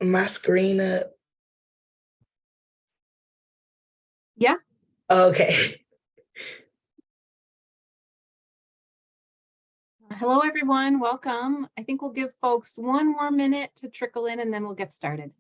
My screen up. Yeah. Okay. Hello, everyone. Welcome. I think we'll give folks one more minute to trickle in and then we'll get started.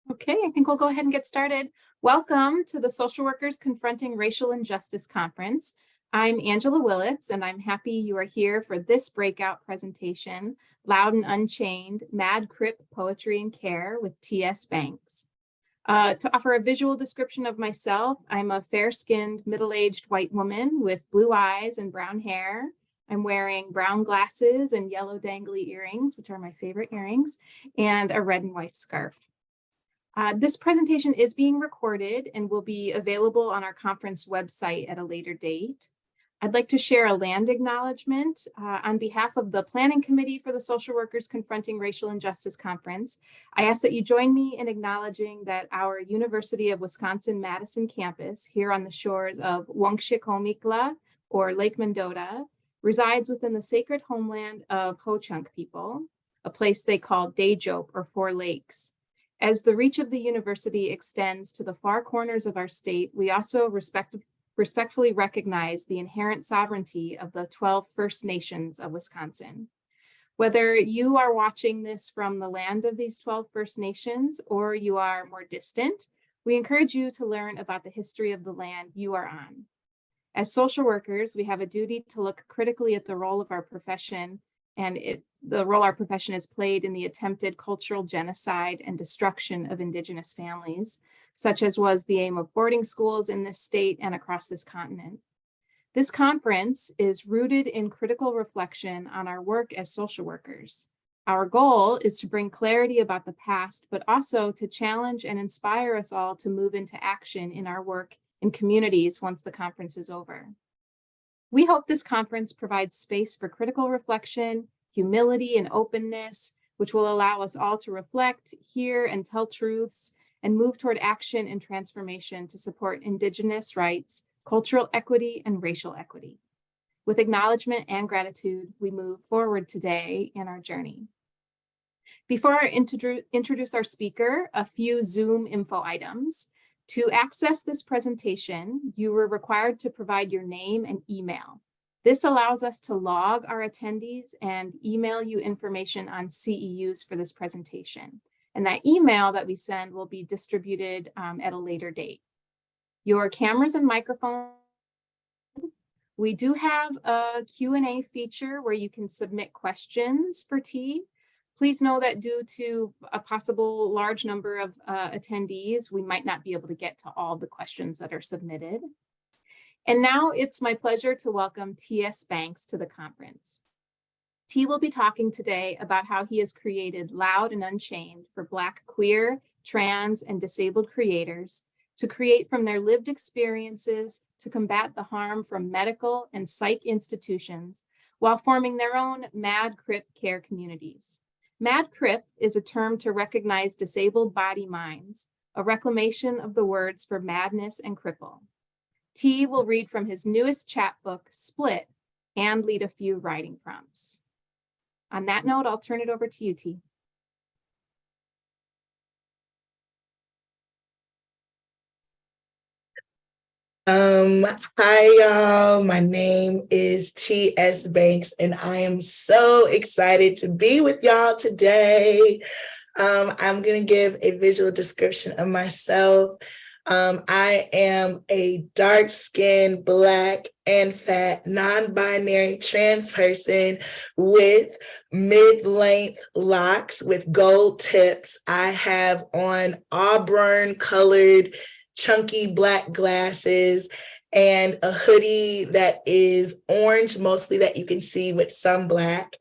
Okay, I think we'll go ahead and get started. Welcome to the Social Workers Confronting Racial Injustice Conference. I'm Angela Willits, and I'm happy you are here for this breakout presentation, Loud N Unchained, Mad Krip Poetry and Care with T.S. Banks. To offer a visual description of myself, I'm a fair-skinned, middle-aged white woman with blue eyes and brown hair. I'm wearing brown glasses and yellow dangly earrings, which are my favorite earrings, and a red and white scarf. This presentation is being recorded and will be available on our conference website at a later date. I'd like to share a land acknowledgement on behalf of the Planning Committee for the Social Workers Confronting Racial Injustice Conference. I ask that you join me in acknowledging that our University of Wisconsin-Madison campus here on the shores of Wangshik-Homikla, or Lake Mendota, resides within the sacred homeland of Ho-Chunk people, a place they call Dajope or Four Lakes. As the reach of the university extends to the far corners of our state, we also respectfully recognize the inherent sovereignty of the 12 First Nations of Wisconsin. Whether you are watching this from the land of these 12 First Nations or you are more distant, we encourage you to learn about the history of the land you are on. As social workers, we have a duty to look critically at the role of our profession and the role our profession has played in the attempted cultural genocide and destruction of Indigenous families, such as was the aim of boarding schools in this state and across this continent. This conference is rooted in critical reflection on our work as social workers. Our goal is to bring clarity about the past, but also to challenge and inspire us all to move into action in our work in communities once the conference is over. We hope this conference provides space for critical reflection, humility, and openness, which will allow us all to reflect, hear, and tell truths, and move toward action and transformation to support Indigenous rights, cultural equity, and racial equity. With acknowledgement and gratitude, we move forward today in our journey. Before I introduce our speaker, a few Zoom info items. To access this presentation, you were required to provide your name and email. This allows us to log our attendees and email you information on CEUs for this presentation. And that email that we send will be distributed at a later date. Your cameras and microphones. We do have a Q&A feature where you can submit questions for T. Please know that due to a possible large number of attendees, we might not be able to get to all the questions that are submitted. And now it's my pleasure to welcome T.S. Banks to the conference. T will be talking today about how he has created Loud N Unchained for Black queer, trans, and disabled creators to create from their lived experiences to combat the harm from medical and psych institutions while forming their own Mad Krip care communities. Mad Krip is a term to recognize disabled body minds, a reclamation of the words for madness and cripple. T will read from his newest chapbook, Split, and lead a few writing prompts. On that note, I'll turn it over to you, T. Hi y'all, my name is T.S. Banks and I am so excited to be with y'all today. I'm gonna give a visual description of myself. I am a dark-skinned, Black and fat, non-binary trans person with mid-length locks with gold tips. I have on auburn-colored chunky Black glasses and a hoodie that is orange mostly that you can see with some Black.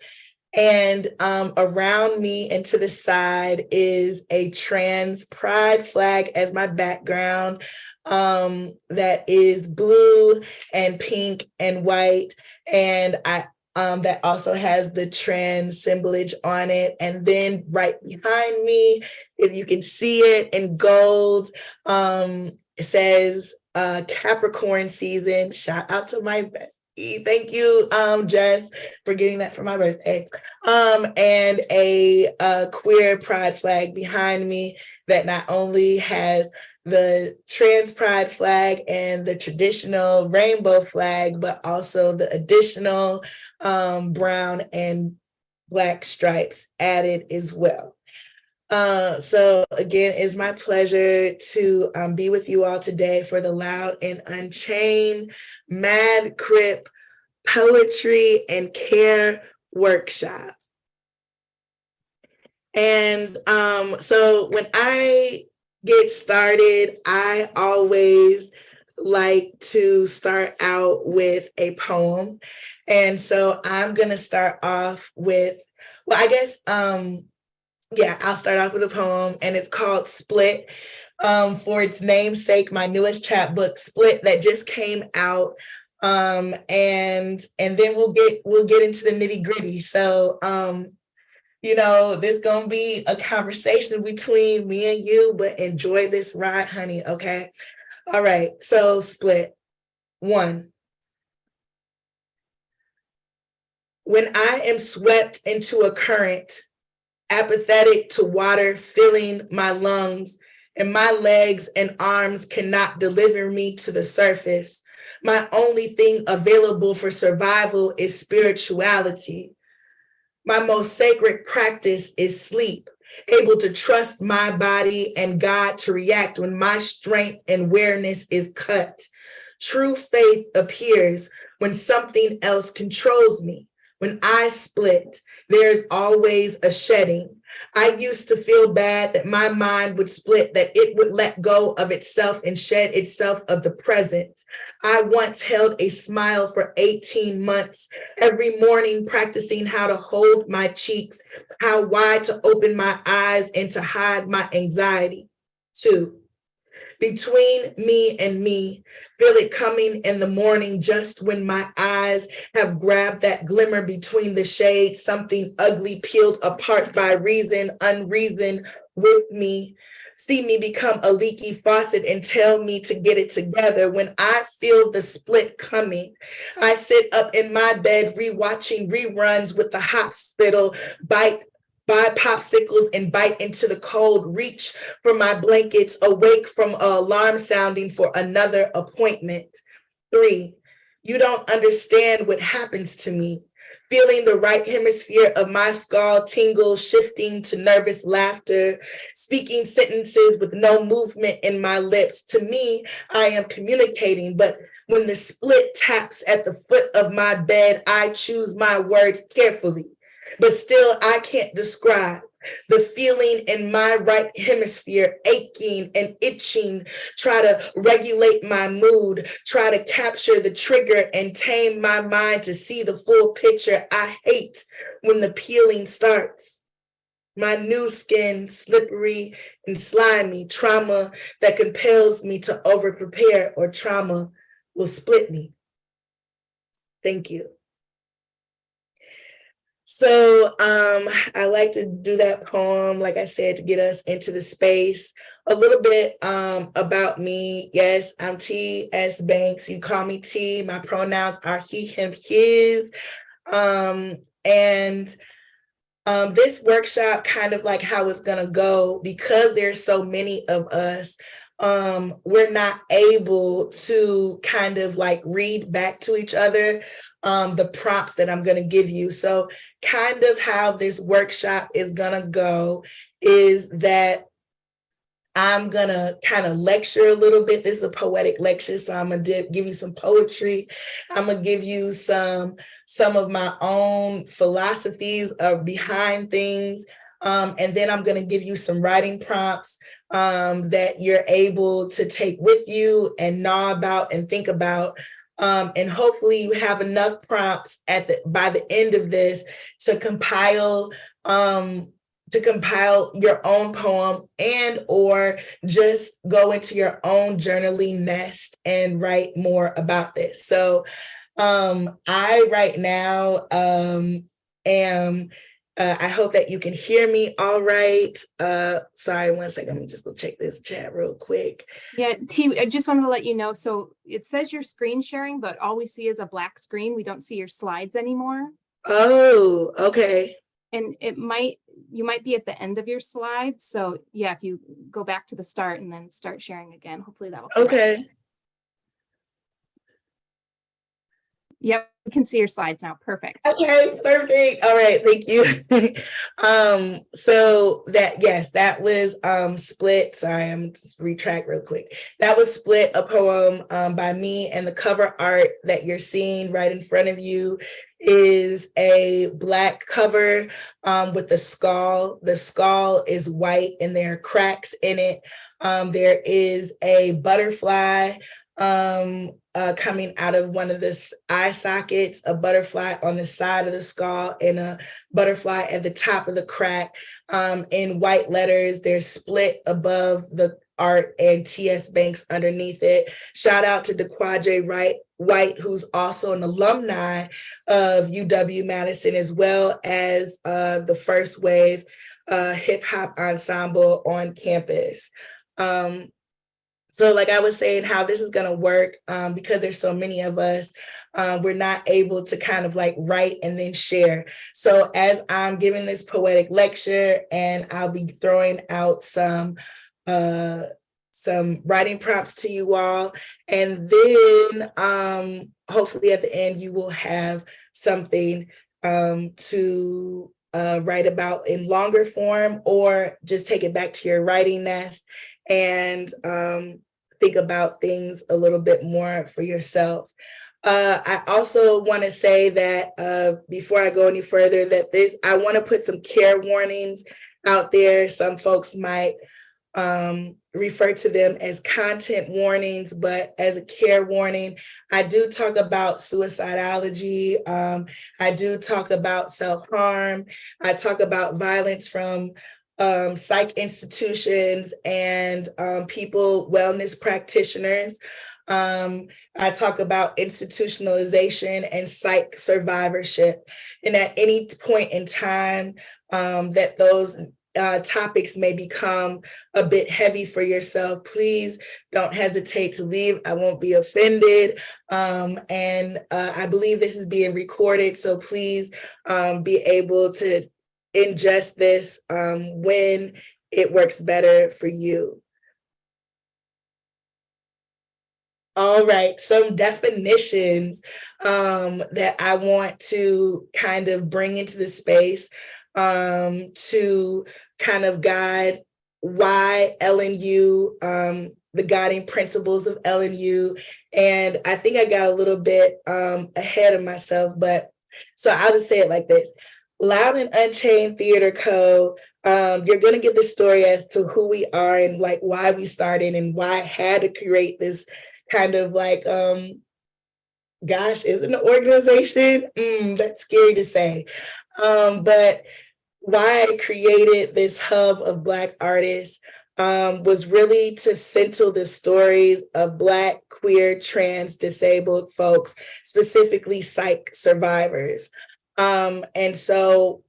And around me and to the side is a trans pride flag as my background, that is blue and pink and white. And that also has the trans symbolage on it. And then right behind me, if you can see it in gold, it says Capricorn season. Shout out to my bestie. Thank you, Jess, for getting that for my birthday. And a queer pride flag behind me that not only has the trans pride flag and the traditional rainbow flag, but also the additional brown and Black stripes added as well. So again, it's my pleasure to be with you all today for the Loud N Unchained Mad Krip Poetry and Care Workshop. And so when I get started, I always like to start out with a poem. And so I'm going to start off with, well, I guess, I'll start off with a poem, and it's called Split, for its namesake, my newest chapbook, Split, that just came out. And then we'll get into the nitty gritty. So, there's going to be a conversation between me and you, but enjoy this ride, honey, okay? All right, so Split. 1. When I am swept into a current, apathetic to water filling my lungs, and my legs and arms cannot deliver me to the surface, my only thing available for survival is spirituality. My most sacred practice is sleep, able to trust my body and God to react when my strength and awareness is cut. True faith appears when something else controls me. When I split, there's always a shedding. I used to feel bad that my mind would split, that it would let go of itself and shed itself of the present. I once held a smile for 18 months, every morning practicing how to hold my cheeks, how wide to open my eyes and to hide my anxiety. 2. Between me and me, feel it coming in the morning just when my eyes have grabbed that glimmer between the shades, something ugly peeled apart by reason, unreason with me. See me become a leaky faucet and tell me to get it together. When I feel the split coming, I sit up in my bed rewatching reruns with the hospital, buy popsicles and bite into the cold, reach for my blankets, awake from an alarm sounding for another appointment. 3, you don't understand what happens to me. Feeling the right hemisphere of my skull tingle, shifting to nervous laughter, speaking sentences with no movement in my lips. To me, I am communicating, but when the split taps at the foot of my bed, I choose my words carefully. But still, I can't describe the feeling in my right hemisphere, aching and itching, try to regulate my mood, try to capture the trigger and tame my mind to see the full picture. I hate when the peeling starts. My new skin, slippery and slimy, trauma that compels me to over-prepare, or trauma will split me. Thank you. So I like to do that poem, like I said, to get us into the space. A little bit about me. Yes, I'm T.S. Banks. You call me T. My pronouns are he, him, his. This workshop, kind of like how it's going to go, because there's so many of us, we're not able to kind of like read back to each other the prompts that I'm going to give you. So kind of how this workshop is going to go is that I'm going to kind of lecture a little bit. This is a poetic lecture, so I'm going to give you some poetry. I'm going to give you some of my own philosophies behind things. And then I'm going to give you some writing prompts that you're able to take with you and gnaw about and think about And hopefully you have enough prompts by the end of this to compile your own poem, and or just go into your own journaling nest and write more about this. So I right now am I hope that you can hear me all right. Sorry, one second. Let me just go check this chat real quick. Yeah, T, I just wanted to let you know. So it says you're screen sharing, but all we see is a black screen. We don't see your slides anymore. Oh, okay. And you might be at the end of your slides. So yeah, if you go back to the start and then start sharing again, hopefully that'll correct. Okay. Yep, we can see your slides now. Perfect. Okay, perfect. All right, thank you. So that was Split. Sorry, I'm just retract real quick. That was Split, a poem by me, and the cover art that you're seeing right in front of you is a Black cover with the skull. The skull is white and there are cracks in it. There is a butterfly coming out of one of the eye sockets, a butterfly on the side of the skull, and a butterfly at the top of the crack. In white letters, they're Split above the art and T.S. Banks underneath it. Shout out to DeQuadre White, who's also an alumni of UW-Madison, as well as the First Wave hip hop ensemble on campus. So like I was saying, how this is going to work, because there's so many of us, we're not able to kind of like write and then share. So as I'm giving this poetic lecture, and I'll be throwing out some writing prompts to you all, and then hopefully at the end you will have something to write about in longer form, or just take it back to your writing nest and think about things a little bit more for yourself. I also want to say that before I go any further, that I want to put some care warnings out there. Some folks might refer to them as content warnings, but as a care warning, I do talk about suicidology. I do talk about self-harm. I talk about violence from psych institutions and wellness practitioners. I talk about institutionalization and psych survivorship. And at any point in time that those topics may become a bit heavy for yourself, please don't hesitate to leave. I won't be offended. And I believe this is being recorded, so please be able to ingest this when it works better for you. All right, some definitions that I want to kind of bring into the space to kind of guide why LNU, the guiding principles of LNU. And I think I got a little bit ahead of myself, but so I'll just say it like this. Loud N Unchained Theater Co. You're going to get the story as to who we are and like why we started and why I had to create this kind of like, gosh, is it an organization? That's scary to say. But why I created this hub of Black artists was really to center the stories of Black, queer, trans, disabled folks, specifically psych survivors. And so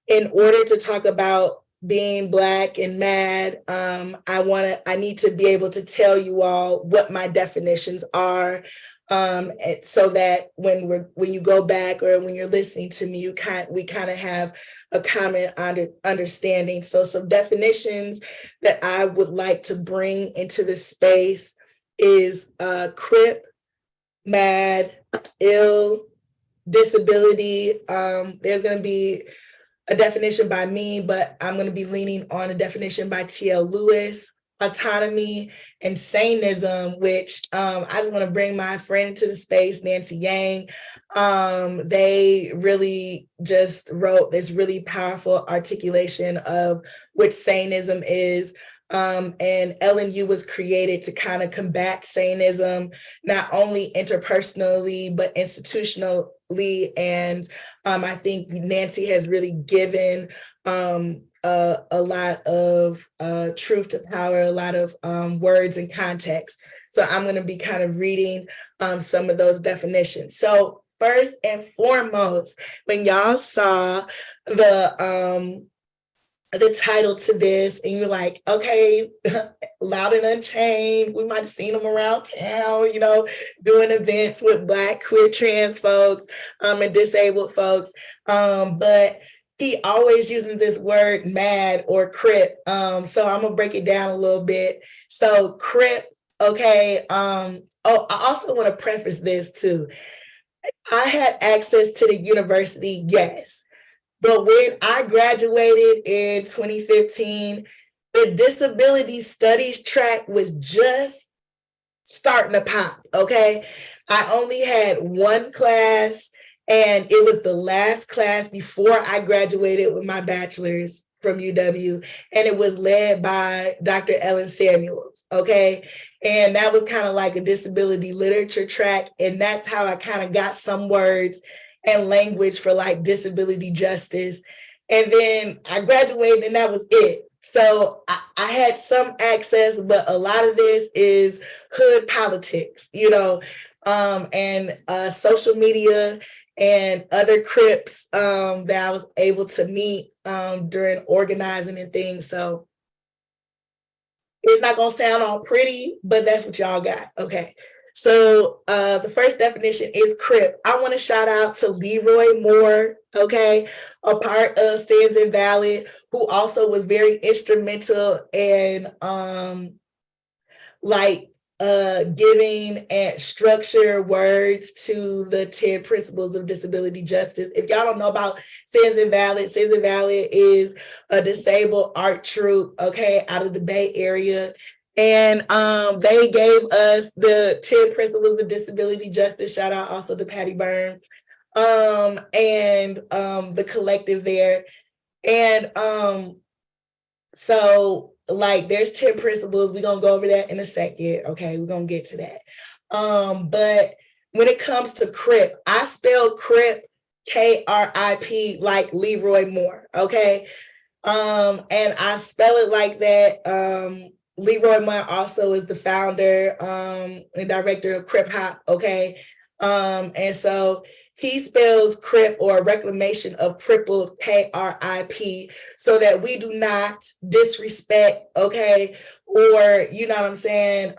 in order to talk about being Black and mad, I need to be able to tell you all what my definitions are, so that when you go back or when you're listening to me, we kind of have a common understanding. So some definitions that I would like to bring into the space is Krip, mad, ill, disability. There's going to be a definition by me, but I'm going to be leaning on a definition by T.L. Lewis. autonomy, and saneism, which I just want to bring my friend into the space, Nancy Yang. They really just wrote this really powerful articulation of what saneism is. And LNU was created to kind of combat saneism, not only interpersonally, but institutionally. And I think Nancy has really given a lot of truth to power, a lot of words and context. So I'm going to be kind of reading some of those definitions. So first and foremost, when y'all saw the title to this and you're like, okay, Loud N Unchained, we might have seen them around town, you know, doing events with Black, queer, trans folks and disabled folks. But he always using this word mad or crip. So I'm gonna break it down a little bit. So crip, okay. I also want to preface this too. I had access to the university, yes. But when I graduated in 2015, the disability studies track was just starting to pop, okay? I only had one class, and it was the last class before I graduated with my bachelor's from UW, and it was led by Dr. Ellen Samuels, okay? And that was kind of like a disability literature track, and that's how I kind of got some words and language for like disability justice. And then I graduated and that was it. So I had some access, but a lot of this is hood politics, you know, and social media and other Crips that I was able to meet during organizing and things. So it's not gonna sound all pretty, but that's what y'all got, okay? So the first definition is Krip. I want to shout out to Leroy Moore, okay, a part of Sins Invalid, who also was very instrumental in giving and structure words to the 10 principles of disability justice. If y'all don't know about Sins Invalid is a disabled art troupe, okay, out of the Bay Area. And they gave us the 10 principles of disability justice. Shout out also to Patty Byrne and the collective there. And so like there's 10 principles. We're gonna go over that in a second. Okay, we're gonna get to that. But when it comes to Krip, I spell Krip Krip like Leroy Moore. Okay. And I spell it like that. Leroy Moore also is the founder and director of Krip Hop, okay? And so he spells Krip or reclamation of crippled Krip so that we do not disrespect, okay? Or, you know what I'm saying,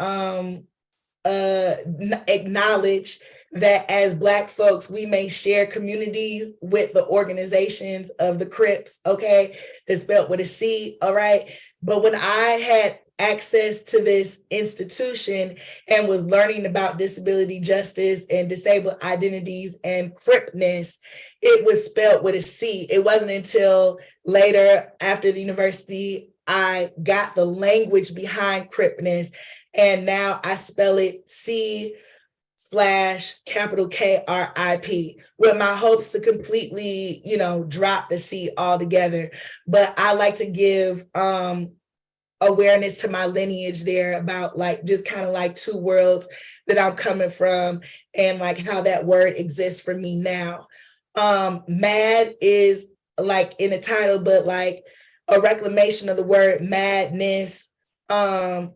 acknowledge that as Black folks, we may share communities with the organizations of the Crips, okay? It's spelled with a C, all right? But when I had access to this institution and was learning about disability justice and disabled identities and Cripness, it was spelled with a C. It wasn't until later after the university I got the language behind Cripness, and now I spell it C/Krip with my hopes to completely, you know, drop the C altogether. But I like to give awareness to my lineage there about like just kind of like two worlds that I'm coming from and like how that word exists for me now. Mad is like in the title, but like a reclamation of the word madness. And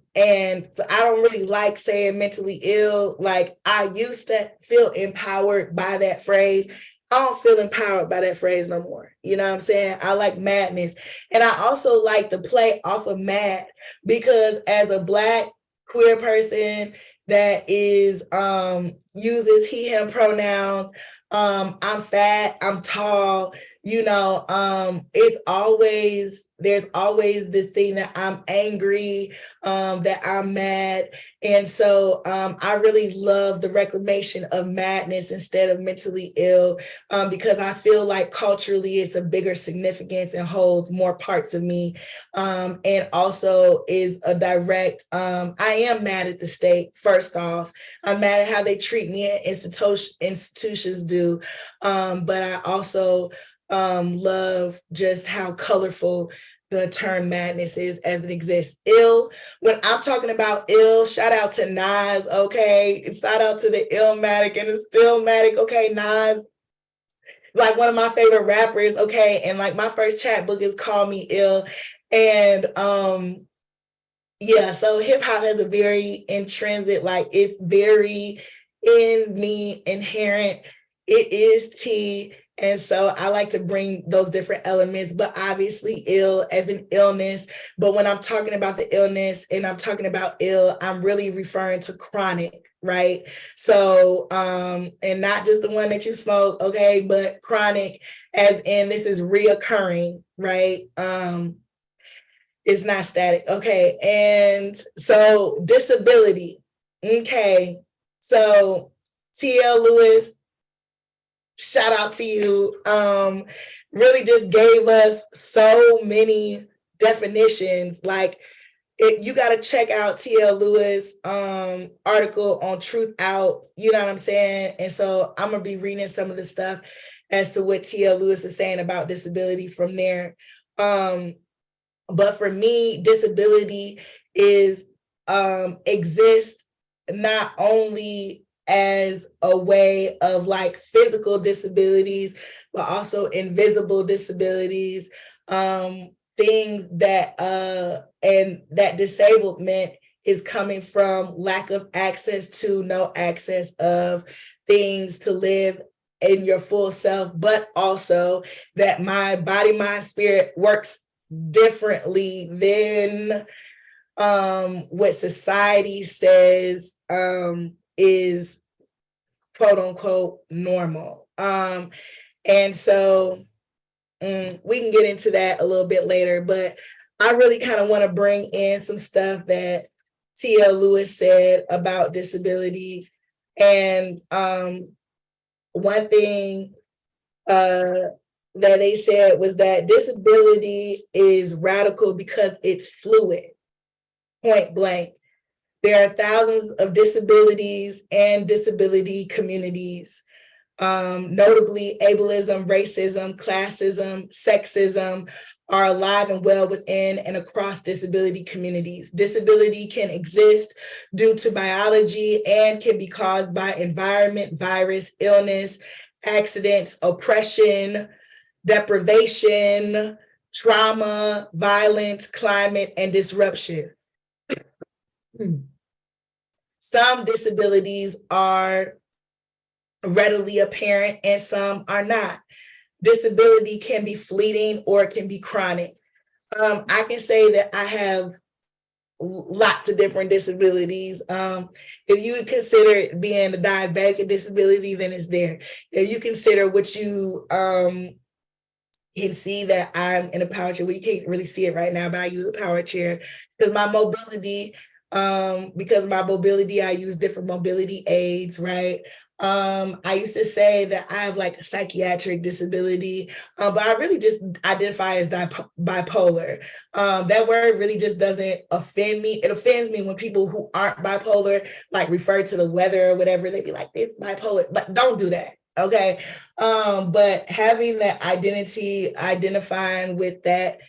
so I don't really like saying mentally ill. Like I used to feel empowered by that phrase. I don't feel empowered by that phrase no more. You know what I'm saying? I like madness. And I also like the play off of mad because as a Black queer person that is uses he, him pronouns. I'm fat, I'm tall, it's always, there's always this thing that I'm angry, that I'm mad. And so I really love the reclamation of madness instead of mentally ill, because I feel like culturally it's a bigger significance and holds more parts of me. And also is a direct, I am mad at the state, first off. I'm mad at how they treat me and institutions do. But I also love just how colorful the term madness is as it exists. Ill, when I'm talking about ill, shout out to Nas, okay? Shout out to the Illmatic and the Stillmatic, okay? Nas, like one of my favorite rappers, okay? And like my first chapbook is Call Me Ill. And yeah, so hip hop has a very intrinsic, like it's very in me, inherent. It is T. And so I like to bring those different elements, but obviously ill as an illness. But when I'm talking about the illness and I'm talking about ill, I'm really referring to chronic, right? So, and not just the one that you smoke, okay, but chronic as in this is reoccurring, right? It's not static, okay? And so disability, okay? So T.L. Lewis, shout out to you, really just gave us so many definitions. Like you got to check out T.L. Lewis article on Truth Out, you know what I'm saying? And so I'm gonna be reading some of the stuff as to what T.L. Lewis is saying about disability from there. But for me, disability is exists not only as a way of like physical disabilities, but also invisible disabilities, things that and that disablement is coming from lack of access to, no access of things to live in your full self, but also that my body, mind, spirit works differently than what society says is quote unquote normal. And so we can get into that a little bit later, but I really kind of want to bring in some stuff that T.L. Lewis said about disability. And one thing that they said was that disability is radical because it's fluid, point blank. There are thousands of disabilities and disability communities. Notably, ableism, racism, classism, sexism are alive and well within and across disability communities. Disability can exist due to biology and can be caused by environment, virus, illness, accidents, oppression, deprivation, trauma, violence, climate, and disruption. Some disabilities are readily apparent and some are not. Disability can be fleeting or it can be chronic. I can say that I have lots of different disabilities. If you would consider being a diabetic a disability, then it's there. If you consider what you can see that I'm in a power chair. Well, you can't really see it right now, but I use a power chair because my mobility, I use different mobility aids, right? I used to say that I have like a psychiatric disability, but I really just identify as bipolar. That word really just doesn't offend me. It offends me when people who aren't bipolar like refer to the weather or whatever. They be like, this bipolar. Like, don't do that. Okay. But having that identity, identifying with that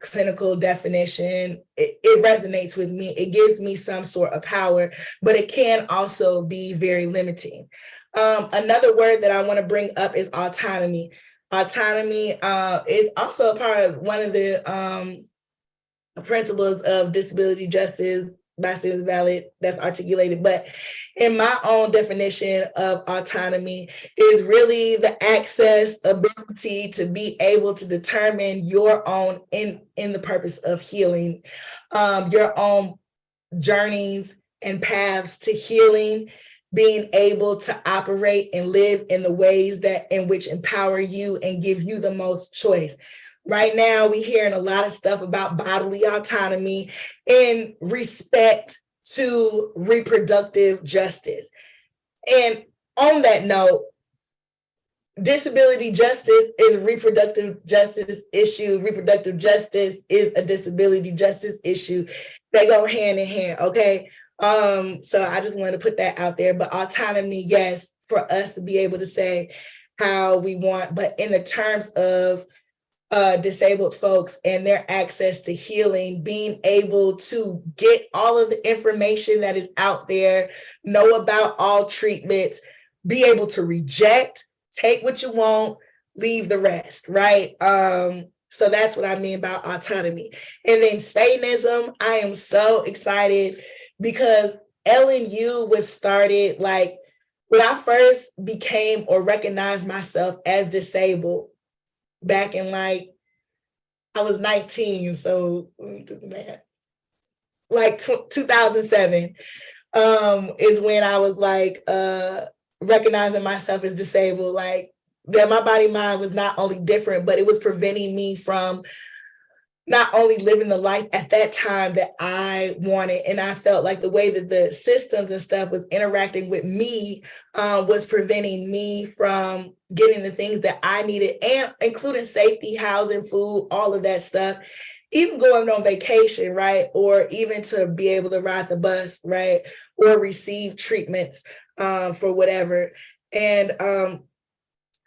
clinical definition, it resonates with me. It gives me some sort of power, but it can also be very limiting. Another word that I want to bring up is autonomy. Autonomy is also a part of one of the principles of disability justice by Citizens Valid that's articulated. But in my own definition of autonomy is really the access, ability to be able to determine your own in the purpose of healing, your own journeys and paths to healing, being able to operate and live in the ways that in which empower you and give you the most choice. Right now, we're hearing a lot of stuff about bodily autonomy and respect to reproductive justice. And on that note, disability justice is a reproductive justice issue. Reproductive justice is a disability justice issue. They go hand in hand, okay? So I just wanted to put that out there. But autonomy, yes, for us to be able to say how we want, but in the terms of disabled folks and their access to healing, being able to get all of the information that is out there, know about all treatments, be able to reject, take what you want, leave the rest, right? So that's what I mean about autonomy. And then Satanism, I am so excited because LNU was started like when I first became or recognized myself as disabled back in I was 19, so let me do the math. 2007 is when I was recognizing myself as disabled, that my body mind was not only different, but it was preventing me from not only living the life at that time that I wanted. And I felt like the way that the systems and stuff was interacting with me was preventing me from getting the things that I needed, and including safety, housing, food, all of that stuff, even going on vacation, right? Or even to be able to ride the bus, right? Or receive treatments for whatever. And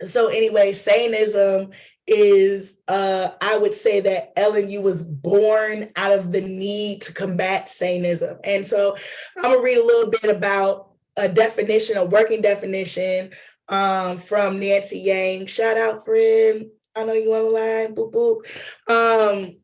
so anyway, Satanism is, I would say that LNU was born out of the need to combat Satanism. And so I'm gonna read a little bit about a definition, a working definition from Nancy Yang. Shout out, friend. I know you on the line, boop, boop.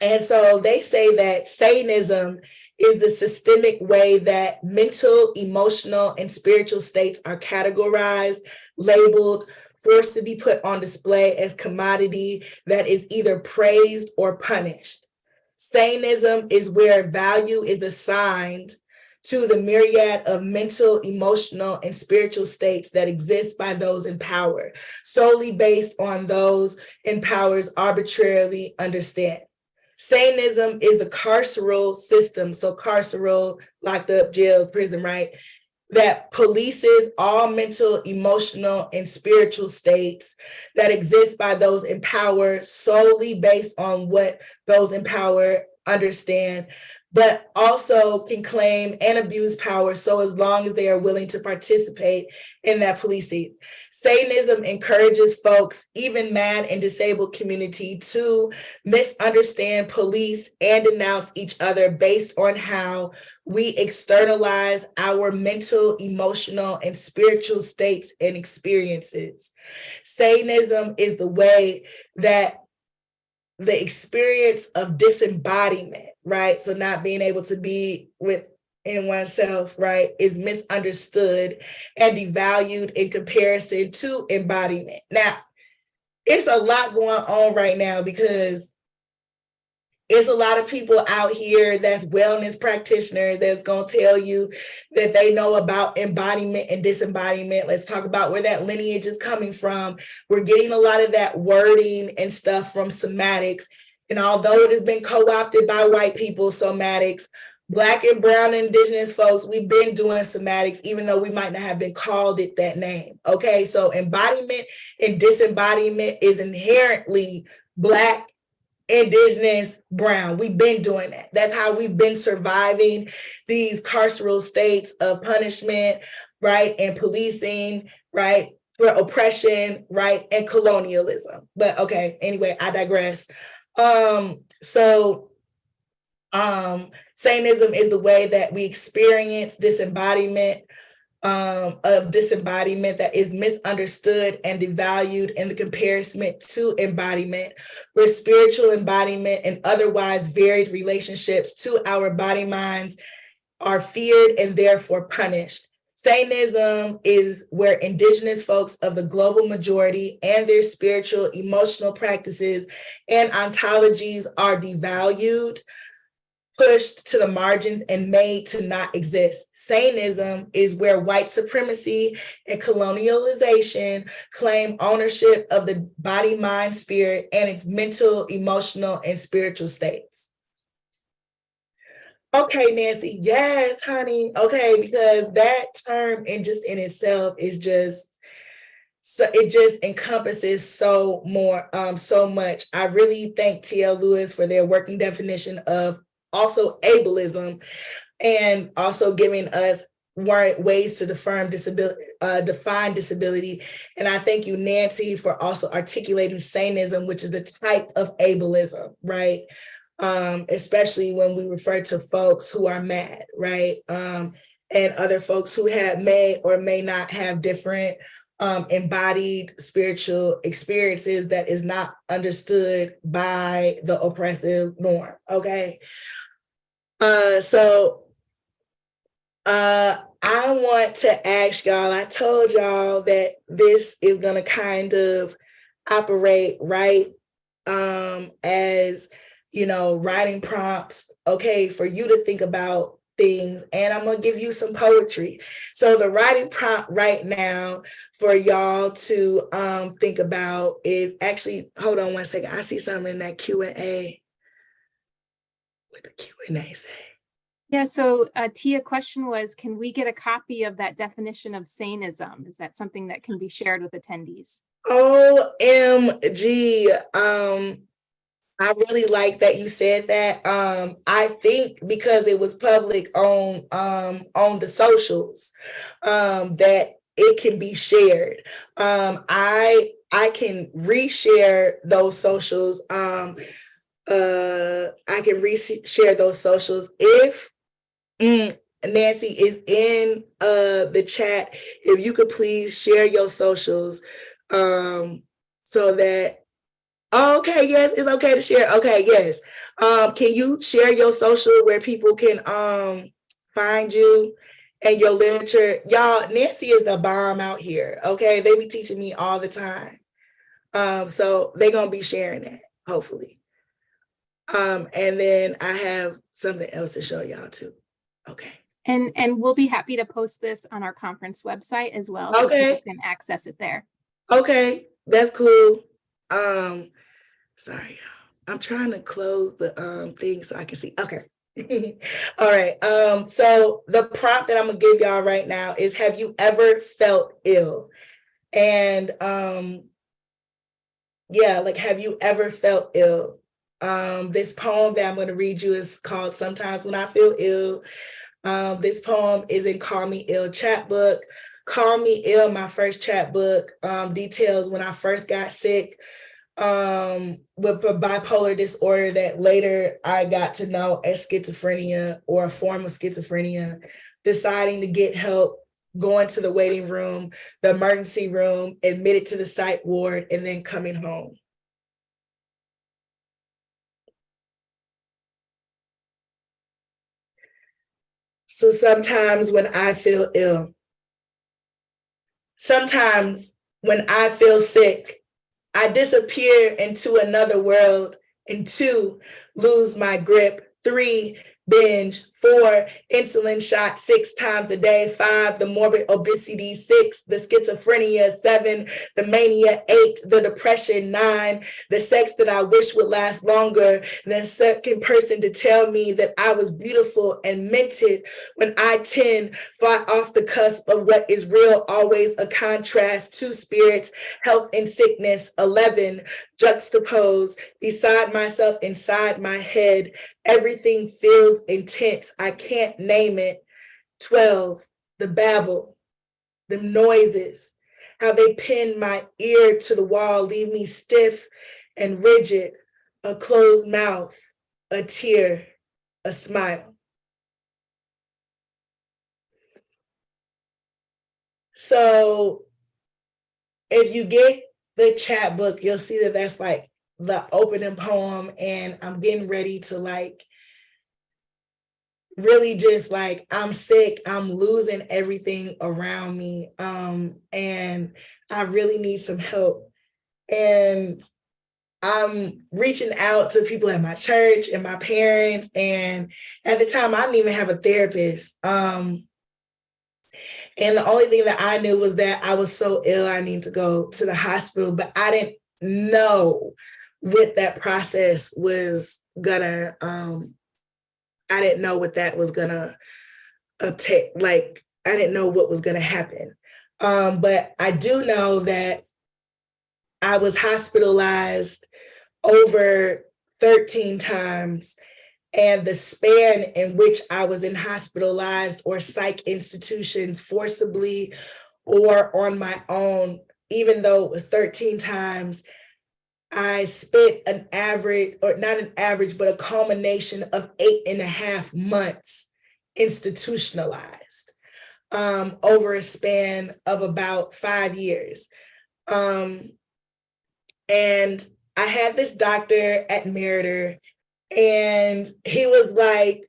And so they say that Satanism is the systemic way that mental, emotional, and spiritual states are categorized, labeled, forced to be put on display as commodity that is either praised or punished. Satanism is where value is assigned to the myriad of mental, emotional, and spiritual states that exist by those in power, solely based on those in power's arbitrarily understand. Satanism is the carceral system, so carceral, locked up, jails, prison, right? That polices all mental, emotional, and spiritual states that exist by those in power solely based on what those in power understand, but also can claim and abuse power so as long as they are willing to participate in that policing. Satanism encourages folks, even mad and disabled community, to misunderstand, police, and denounce each other based on how we externalize our mental, emotional, and spiritual states and experiences. Satanism is the way that the experience of disembodiment, right? So not being able to be within oneself, right, is misunderstood and devalued in comparison to embodiment. Now, it's a lot going on right now because it's a lot of people out here that's wellness practitioners that's going to tell you that they know about embodiment and disembodiment. Let's talk about where that lineage is coming from. We're getting a lot of that wording and stuff from somatics. And although it has been co-opted by white people, somatics, Black and brown and indigenous folks, we've been doing somatics, even though we might not have been called it that name. Okay, so embodiment and disembodiment is inherently Black, indigenous, brown. We've been doing that. That's how we've been surviving these carceral states of punishment, right, and policing, right, for oppression, right, and colonialism. But okay, anyway, I digress. Satanism is the way that we experience disembodiment of disembodiment that is misunderstood and devalued in the comparison to embodiment, where spiritual embodiment and otherwise varied relationships to our body minds are feared and therefore punished. Satanism is where indigenous folks of the global majority and their spiritual, emotional practices and ontologies are devalued, pushed to the margins and made to not exist. Satanism is where white supremacy and colonialization claim ownership of the body, mind, spirit, and its mental, emotional, and spiritual states. Okay, Nancy, yes, honey. Okay, because that term in itself is just, so it just encompasses so much. I really thank T.L. Lewis for their working definition of also ableism, and also giving us ways to define disability. And I thank you, Nancy, for also articulating sanism, which is a type of ableism, right? Especially when we refer to folks who are mad, right? And other folks who may or may not have different embodied spiritual experiences that is not understood by the oppressive norm, okay? I want to ask y'all, I told y'all that this is going to kind of operate, right, as, writing prompts, okay, for you to think about things, and I'm going to give you some poetry. So the writing prompt right now for y'all to think about is actually, hold on one second, I see something in that Q&A. What the Q&A say? Yeah, so Tia, question was, can we get a copy of that definition of sanism? Is that something that can be shared with attendees? OMG. I really like that you said that. I think because it was public on the socials, that it can be shared. I can reshare those socials. I can reshare those socials if Nancy is in the chat. If you could please share your socials, so that, okay, yes, it's okay to share. Okay, yes. Can you share your social where people can find you and your literature? Y'all, Nancy is the bomb out here. Okay, they be teaching me all the time. So they're gonna be sharing that, hopefully. And then I have something else to show y'all too. Okay. And we'll be happy to post this on our conference website as well, so people can access it there. Okay, that's cool. Sorry, I'm trying to close the thing so I can see. Okay. All right. So the prompt that I'm gonna give y'all right now is, have you ever felt ill? And yeah, like, have you ever felt ill? This poem that I'm going to read you is called Sometimes When I Feel Ill. This poem is in Call Me Ill chapbook. Call Me Ill, my first chapbook, details when I first got sick with a bipolar disorder that later I got to know as schizophrenia, or a form of schizophrenia, deciding to get help, going to the waiting room, the emergency room, admitted to the psych ward, and then coming home. So sometimes when I feel ill, sometimes when I feel sick, I disappear into another world, and 2, lose my grip, 3, binge, 4, insulin shot 6 times a day, 5, the morbid obesity, 6, the schizophrenia, 7, the mania, 8, the depression, 9, the sex that I wish would last longer, the second person to tell me that I was beautiful and minted, when I 10, fly off the cusp of what is real, always a contrast, 2 spirits, health and sickness, 11, juxtapose, beside myself, inside my head, everything feels intense, I can't name it. 12, the babble, the noises, how they pin my ear to the wall, leave me stiff and rigid, a closed mouth, a tear, a smile. So if you get the chapbook, you'll see that that's like the opening poem, and I'm getting ready to like really just like, I'm sick, I'm losing everything around me, and I really need some help. And I'm reaching out to people at my church and my parents. And at the time, I didn't even have a therapist. And the only thing that I knew was that I was so ill, I needed to go to the hospital, but I didn't know what that process was gonna, I didn't know what that was gonna obtain. Like, I didn't know what was gonna happen. But I do know that I was hospitalized over 13 times. And the span in which I was in hospitalized or psych institutions forcibly or on my own, even though it was 13 times, I spent an average, or not an average, but a culmination of 8.5 months institutionalized over a span of about 5 years. And I had this doctor at Meriter, and he was like,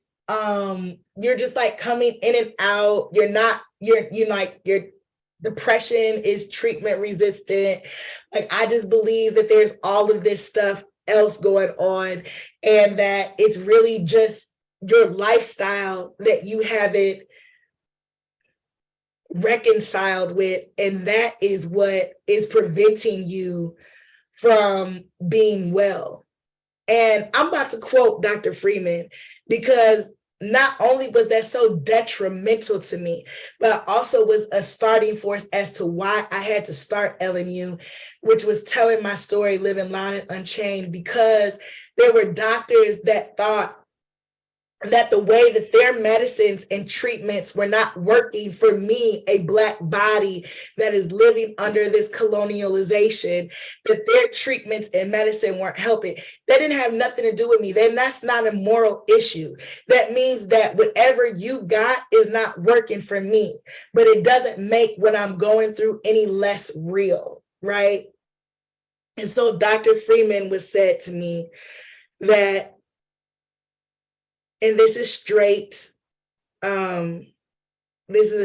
you're just like coming in and out. You're like, your depression is treatment resistant. Like, I just believe that there's all of this stuff else going on, and that it's really just your lifestyle that you haven't reconciled with. And that is what is preventing you from being well. And I'm about to quote Dr. Freeman, because not only was that so detrimental to me, but also was a starting force as to why I had to start LNU, which was telling my story, living Loud N Unchained, because there were doctors that thought that the way that their medicines and treatments were not working for me, a Black body that is living under this colonialization, that their treatments and medicine weren't helping. That didn't have nothing to do with me. Then that's not a moral issue. That means that whatever you got is not working for me, but it doesn't make what I'm going through any less real, right? And so Dr. Freeman was said to me that, and this is a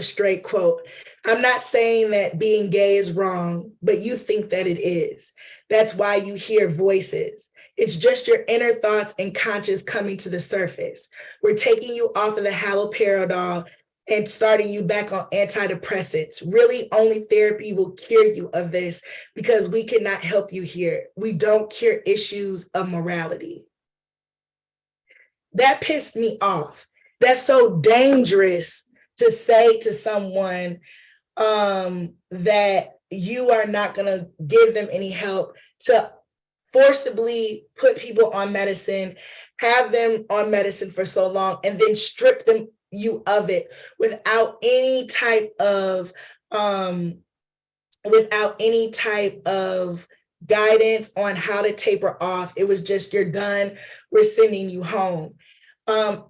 straight quote, "I'm not saying that being gay is wrong, but you think that it is. That's why you hear voices. It's just your inner thoughts and conscience coming to the surface. We're taking you off of the haloperidol and starting you back on antidepressants. Really, only therapy will cure you of this, because we cannot help you here. We don't cure issues of morality." That pissed me off. That's so dangerous to say to someone that you are not going to give them any help, to forcibly put people on medicine, have them on medicine for so long, and then strip you of it without any type of guidance on how to taper off. It was just, you're done, we're sending you home.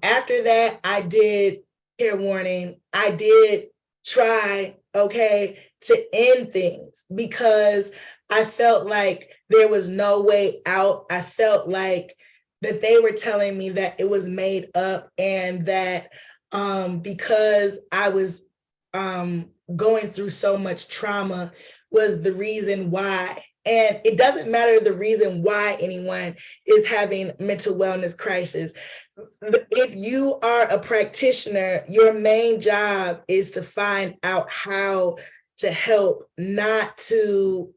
After that, I did, fair warning, I did try, to end things, because I felt like there was no way out. I felt like that they were telling me that it was made up, and that because I was going through so much trauma was the reason why. And it doesn't matter the reason why anyone is having mental wellness crisis. If you are a practitioner, your main job is to find out how to help, not to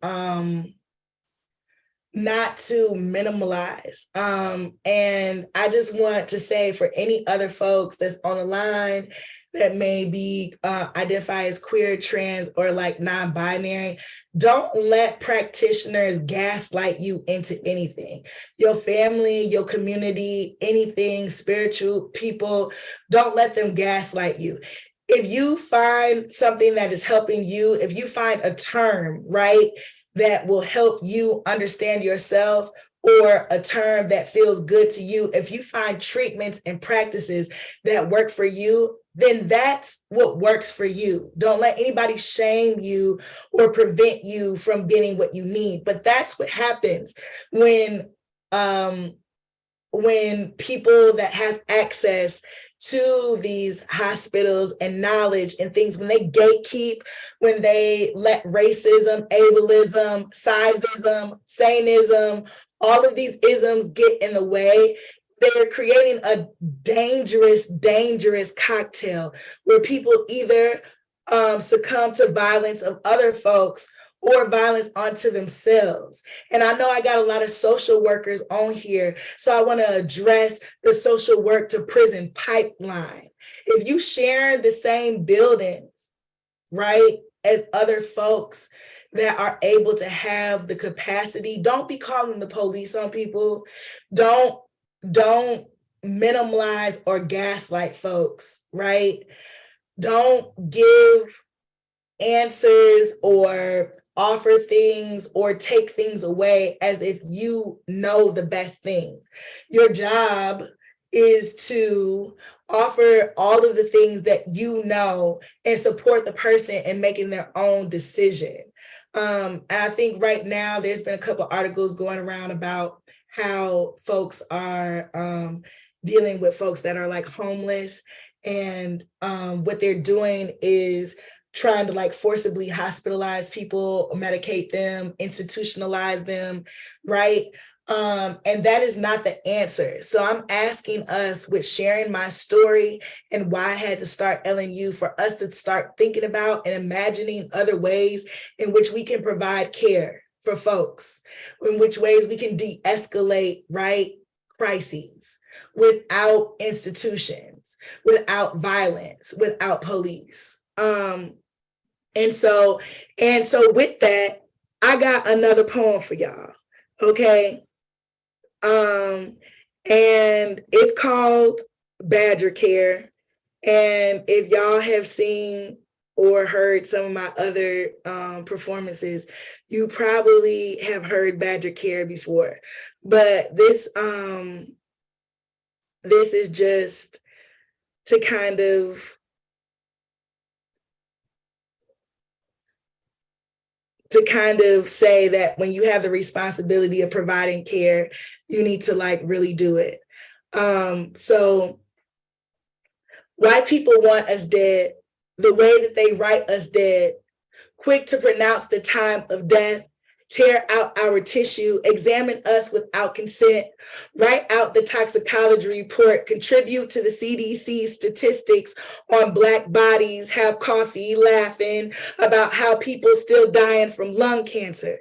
minimalize. And I just want to say, for any other folks that's on the line that may be identify as queer, trans, or like non-binary, don't let practitioners gaslight you into anything. Your family, your community, anything, spiritual people, don't let them gaslight you. If you find something that is helping you, if you find a term, right, that will help you understand yourself, or a term that feels good to you, if you find treatments and practices that work for you, then that's what works for you. Don't let anybody shame you or prevent you from getting what you need. But that's what happens when people that have access to these hospitals and knowledge and things, when they gatekeep, when they let racism, ableism, sizeism, saneism, all of these isms get in the way, they're creating a dangerous, dangerous cocktail where people either succumb to violence of other folks or violence onto themselves. And I know I got a lot of social workers on here, so I want to address the social work to prison pipeline. If you share the same buildings, right, as other folks that are able to have the capacity, don't be calling the police on people. Don't minimize or gaslight folks, right? Don't give answers or offer things or take things away as if you know the best things. Your job is to offer all of the things that you know and support the person in making their own decision. And I think right now there's been a couple articles going around about how folks are dealing with folks that are like homeless, and what they're doing is trying to like forcibly hospitalize people, medicate them, institutionalize them, right? And that is not the answer. So I'm asking us, with sharing my story and why I had to start LNU, for us to start thinking about and imagining other ways in which we can provide care for folks, in which ways we can de-escalate, right, crises without institutions, without violence, without police. And so with that, I got another poem for y'all. Okay. And it's called Badger Care. And if y'all have seen or heard some of my other performances, you probably have heard Badger Care before. But this is just to kind of say that when you have the responsibility of providing care, you need to like really do it. So white people want us dead the way that they write us dead, quick to pronounce the time of death, tear out our tissue, examine us without consent, write out the toxicology report, contribute to the CDC statistics on Black bodies, have coffee laughing about how people still dying from lung cancer,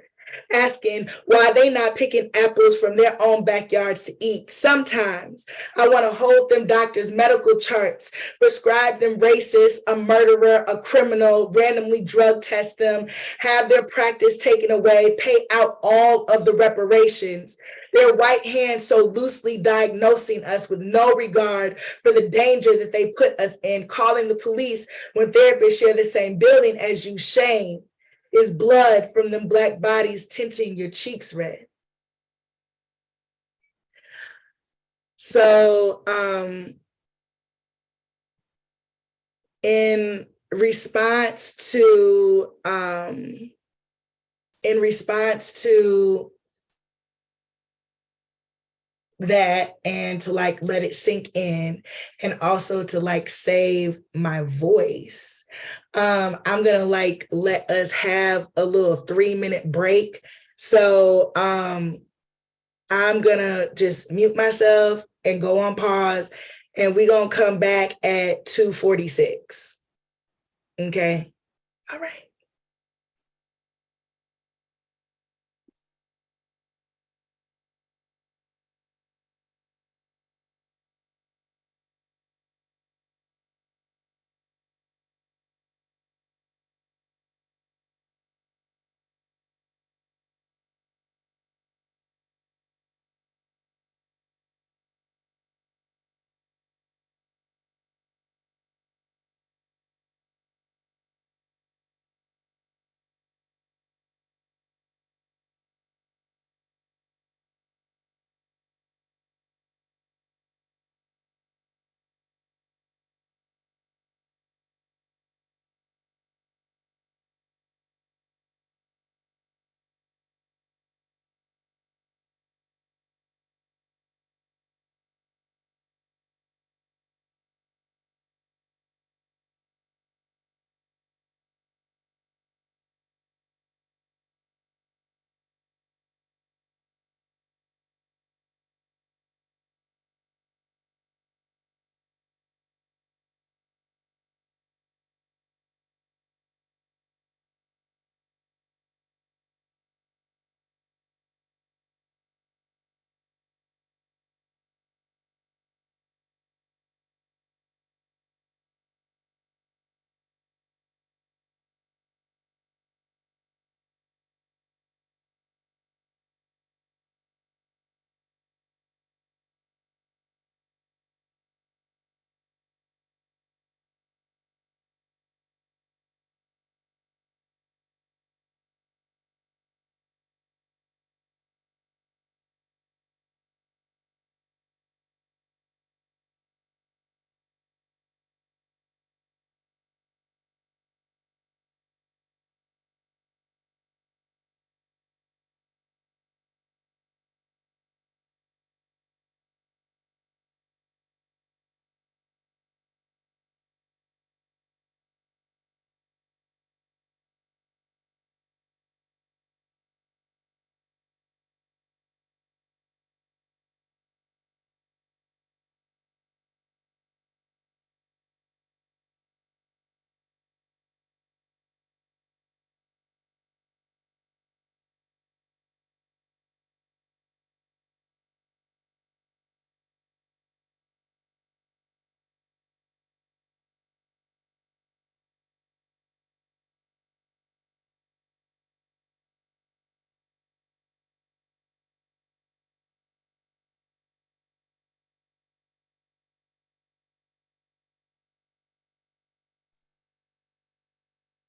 asking why they not picking apples from their own backyards to eat. Sometimes I want to hold them doctors' medical charts, prescribe them racist, a murderer, a criminal, randomly drug test them, have their practice taken away, pay out all of the reparations. Their white hands so loosely diagnosing us with no regard for the danger that they put us in, calling the police when therapists share the same building as you. Shame is blood from them Black bodies tinting your cheeks red. So in response to that, and to like let it sink in, and also to like save my voice, I'm gonna like let us have a little 3-minute break. So I'm gonna just mute myself and go on pause, and we're gonna come back at 2:46. Okay. All right.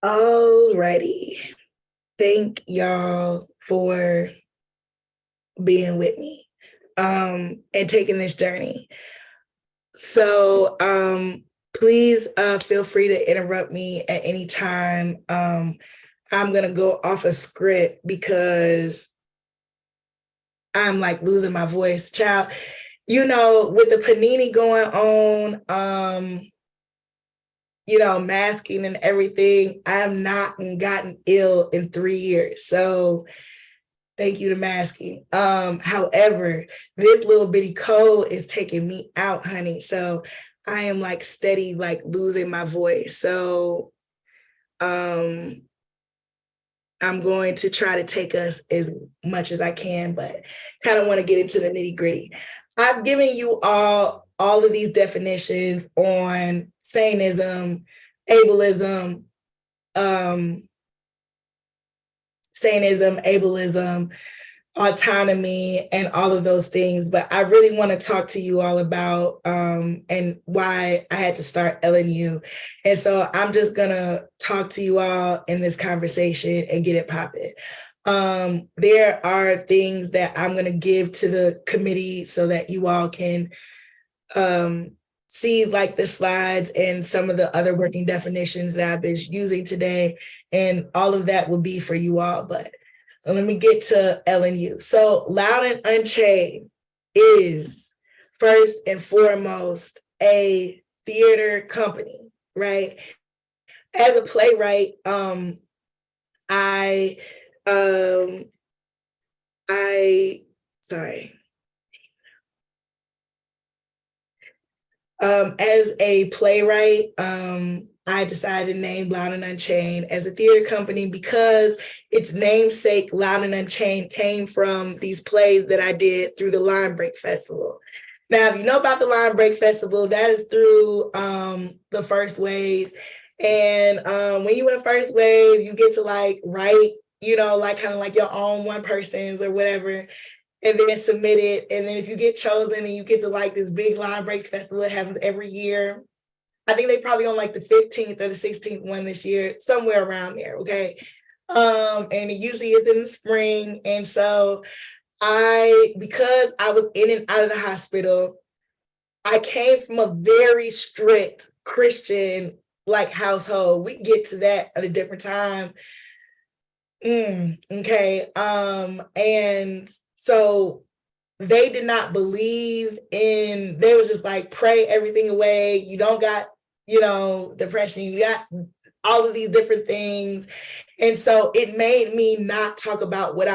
Alrighty. Thank y'all for being with me and taking this journey. So please feel free to interrupt me at any time. I'm going to go off a script because I'm like losing my voice. Child, you know, with the panini going on, you know, masking and everything, I have not gotten ill in 3 years. So thank you to masking. However, this little bitty cold is taking me out, honey. So I am like steady, like losing my voice. So I'm going to try to take us as much as I can, but kind of want to get into the nitty gritty. I've given you all of these definitions on Satanism, ableism, autonomy, and all of those things. But I really want to talk to you all about and why I had to start LNU. And so I'm just going to talk to you all in this conversation and get it popping. There are things that I'm going to give to the committee so that you all can see like the slides and some of the other working definitions that I've been using today. And all of that will be for you all. But let me get to LNU. So Loud N Unchained is first and foremost a theater company, right? As a playwright, as a playwright, I decided to name Loud N Unchained as a theater company because its namesake, Loud N Unchained, came from these plays that I did through the Line Break Festival. Now, if you know about the Line Break Festival, that is through the First Wave. And when you in First Wave, you get to like write, you know, like kind of like your own one person's or whatever, and then submit it. And then if you get chosen and you get to like this big Line Breaks Festival that happens every year, I think they probably on like the 15th or the 16th one this year, somewhere around there, okay? And it usually is in the spring. And so because I was in and out of the hospital, I came from a very strict Christian like household. We can get to that at a different time. Okay. And so they did not believe in, they was just like, pray everything away. You don't got, you know, depression, you got all of these different things. And so it made me not talk about what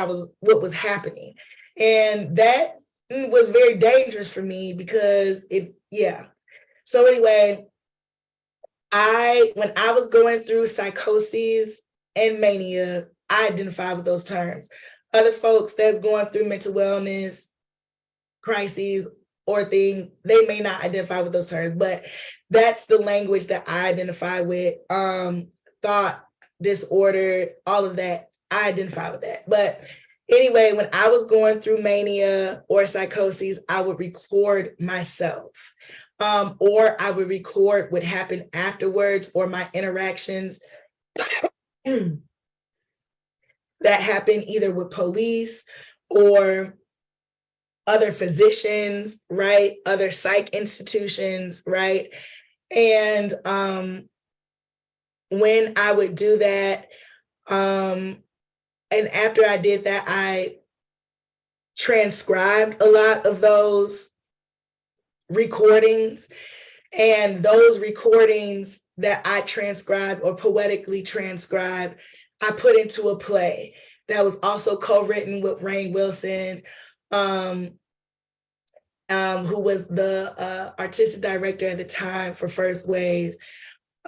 was happening. And that was very dangerous for me because So anyway, when I was going through psychoses and mania, I identify with those terms. Other folks that's going through mental wellness crises or things, they may not identify with those terms, but that's the language that I identify with. Thought disorder, all of that, I identify with that. But anyway, when I was going through mania or psychoses, I would record myself. Or I would record what happened afterwards or my interactions that happened either with police or other physicians, right? Other psych institutions, right? And when I would do that, and after I did that, I transcribed a lot of those recordings. And those recordings that I transcribed or poetically transcribed, I put into a play that was also co-written with Rainn Wilson, who was the artistic director at the time for First Wave.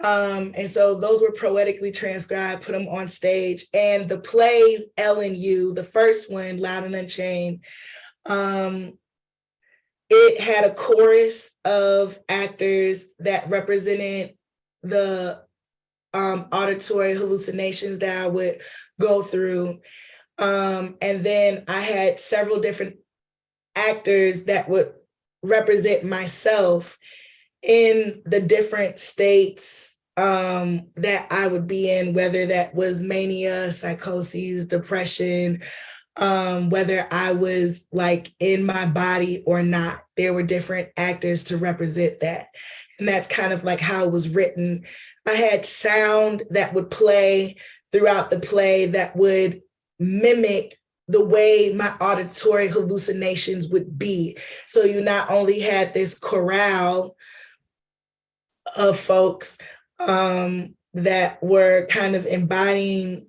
And so those were poetically transcribed, put them on stage. And the plays, LNU, the first one, Loud N Unchained, it had a chorus of actors that represented the auditory hallucinations that I would go through. And then I had several different actors that would represent myself in the different states that I would be in, whether that was mania, psychosis, depression, whether I was like in my body or not. There were different actors to represent that. And that's kind of like how it was written. I had sound that would play throughout the play that would mimic the way my auditory hallucinations would be. So you not only had this chorale of folks that were kind of embodying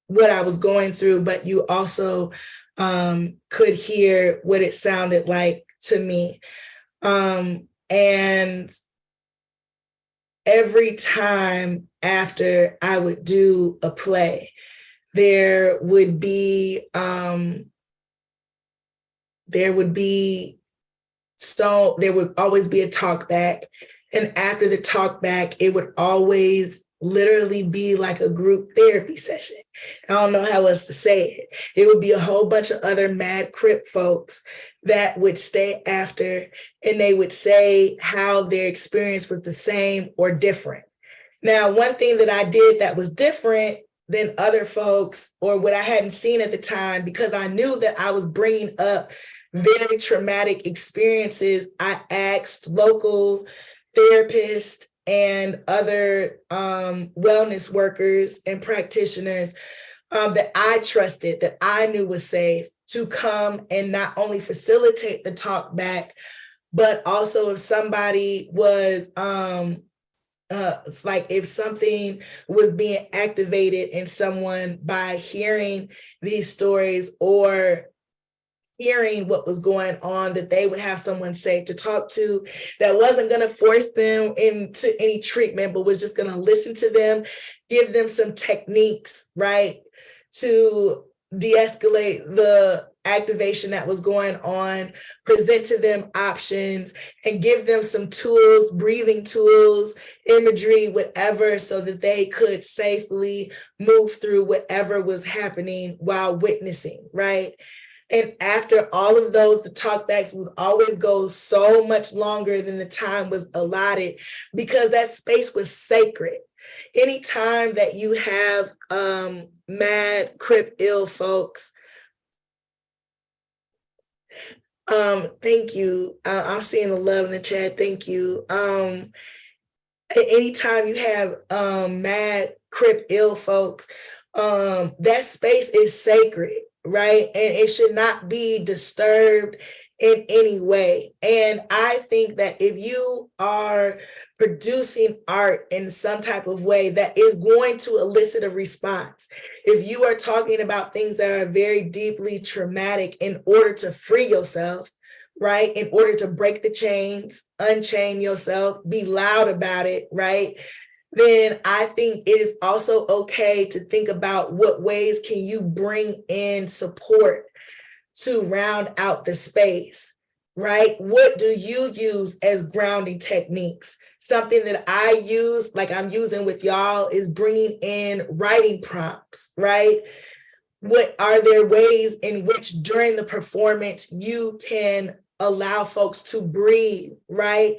what I was going through, but you also could hear what it sounded like to me. And every time after I would do a play, there would always be a talk back. And after the talk back, it would always literally be like a group therapy session. I don't know how else to say it. It would be a whole bunch of other mad Krip folks that would stay after, and they would say how their experience was the same or different. Now, one thing that I did that was different than other folks, or what I hadn't seen at the time, because I knew that I was bringing up very traumatic experiences, I asked local therapists and other wellness workers and practitioners that I trusted, that I knew was safe, to come and not only facilitate the talk back, but also if somebody was like if something was being activated in someone by hearing these stories or hearing what was going on, that they would have someone safe to talk to that wasn't going to force them into any treatment, but was just going to listen to them, give them some techniques, right, to de-escalate the activation that was going on, present to them options, and give them some tools, breathing tools, imagery, whatever, so that they could safely move through whatever was happening while witnessing, right? And after all of those, the talkbacks would always go so much longer than the time was allotted, because that space was sacred. Anytime that you have mad, Krip, ill folks, thank you. I'm seeing the love in the chat. Thank you. Anytime you have mad, Krip, ill folks, that space is sacred, right? And it should not be disturbed in any way. And I think that if you are producing art in some type of way that is going to elicit a response, if you are talking about things that are very deeply traumatic in order to free yourself, right? In order to break the chains, unchain yourself, be loud about it, right? Then I think it is also okay to think about what ways can you bring in support to round out the space, right? What do you use as grounding techniques? Something that I use, like I'm using with y'all, is bringing in writing prompts, right? What are there ways in which during the performance you can allow folks to breathe, right?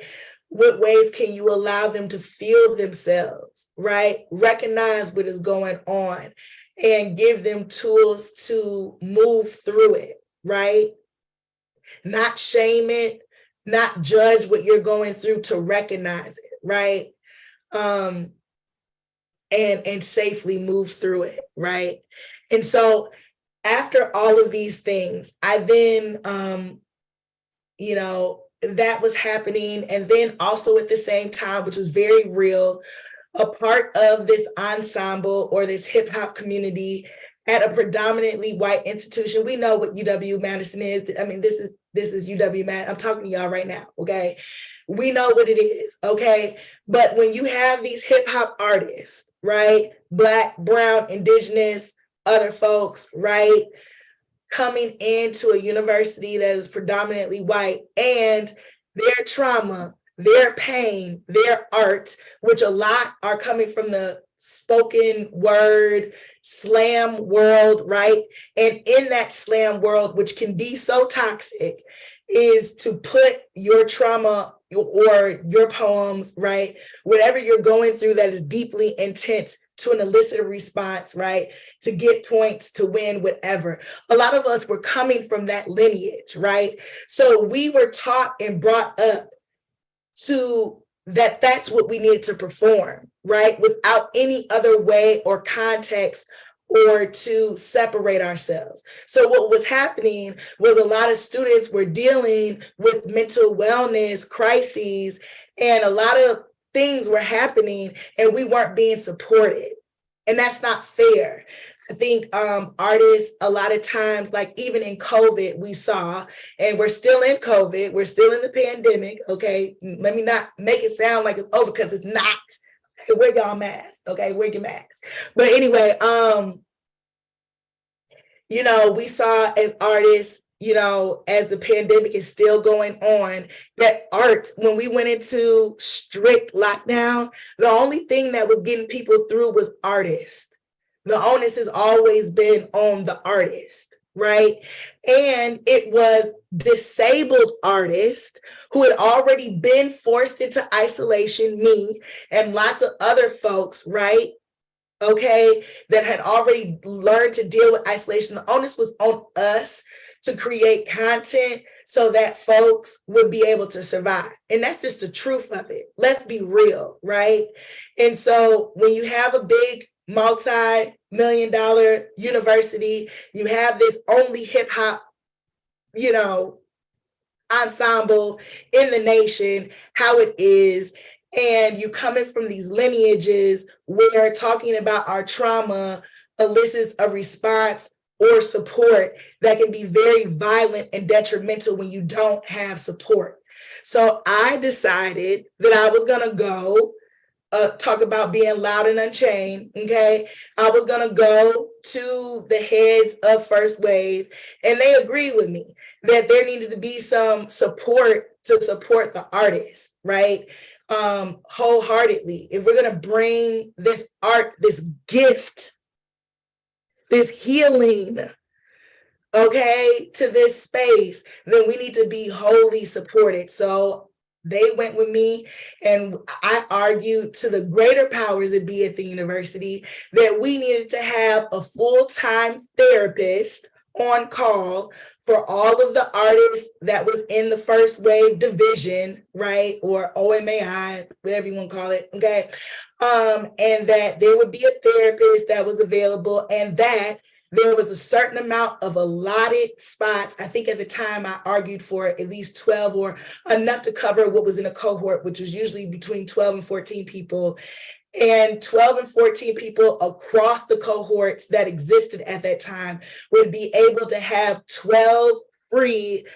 What ways can you allow them to feel themselves, right? Recognize what is going on and give them tools to move through it, right? Not shame it, not judge what you're going through, to recognize it, right? And safely move through it, right? And so after all of these things, I then, that was happening. And then also at the same time, which was very real, a part of this ensemble or this hip hop community at a predominantly white institution. We know what UW-Madison is. I mean, this is UW-Madison. I'm talking to y'all right now, okay? We know what it is, okay? But when you have these hip hop artists, right? Black, brown, indigenous, other folks, right? Coming into a university that is predominantly white, and their trauma, their pain, their art, which a lot are coming from the spoken word slam world, right? And in that slam world, which can be so toxic, is to put your trauma or your poems, right? Whatever you're going through that is deeply intense to an illicit response, right? To get points, to win, whatever. A lot of us were coming from that lineage, right? So we were taught and brought up to that's what we needed to perform, right? Without any other way or context or to separate ourselves. So what was happening was a lot of students were dealing with mental wellness crises, and a lot of things were happening and we weren't being supported. And that's not fair. I think artists, a lot of times, like even in COVID, we saw, and we're still in COVID, we're still in the pandemic, okay? Let me not make it sound like it's over, because it's not. Okay, wear y'all masks, okay? Wear your masks. But anyway, you know, we saw as artists, you know, as the pandemic is still going on, that art, when we went into strict lockdown, the only thing that was getting people through was artists. The onus has always been on the artist, right? And it was disabled artists who had already been forced into isolation, me and lots of other folks, right? Okay, that had already learned to deal with isolation. The onus was on us to create content so that folks would be able to survive. And that's just the truth of it. Let's be real, right? And so when you have a big multi-million-dollar university, you have this only hip hop, you know, ensemble in the nation, how it is, and you coming from these lineages where talking about our trauma elicits a response or support that can be very violent and detrimental when you don't have support. So I decided that I was gonna go talk about being loud and unchained, okay? I was gonna go to the heads of First Wave, and they agreed with me that there needed to be some support to support the artists, right? Wholeheartedly. If we're gonna bring this art, this gift, this healing, okay, to this space, then we need to be wholly supported. So they went with me, and I argued to the greater powers that be at the university that we needed to have a full-time therapist on call for all of the artists that was in the First Wave division, right? Or OMAI, whatever you want to call it, okay? And that there would be a therapist that was available, and that there was a certain amount of allotted spots. I think at the time I argued for at least 12, or enough to cover what was in a cohort, which was usually between 12 and 14 people. And 12 and 14 people across the cohorts that existed at that time would be able to have 12 free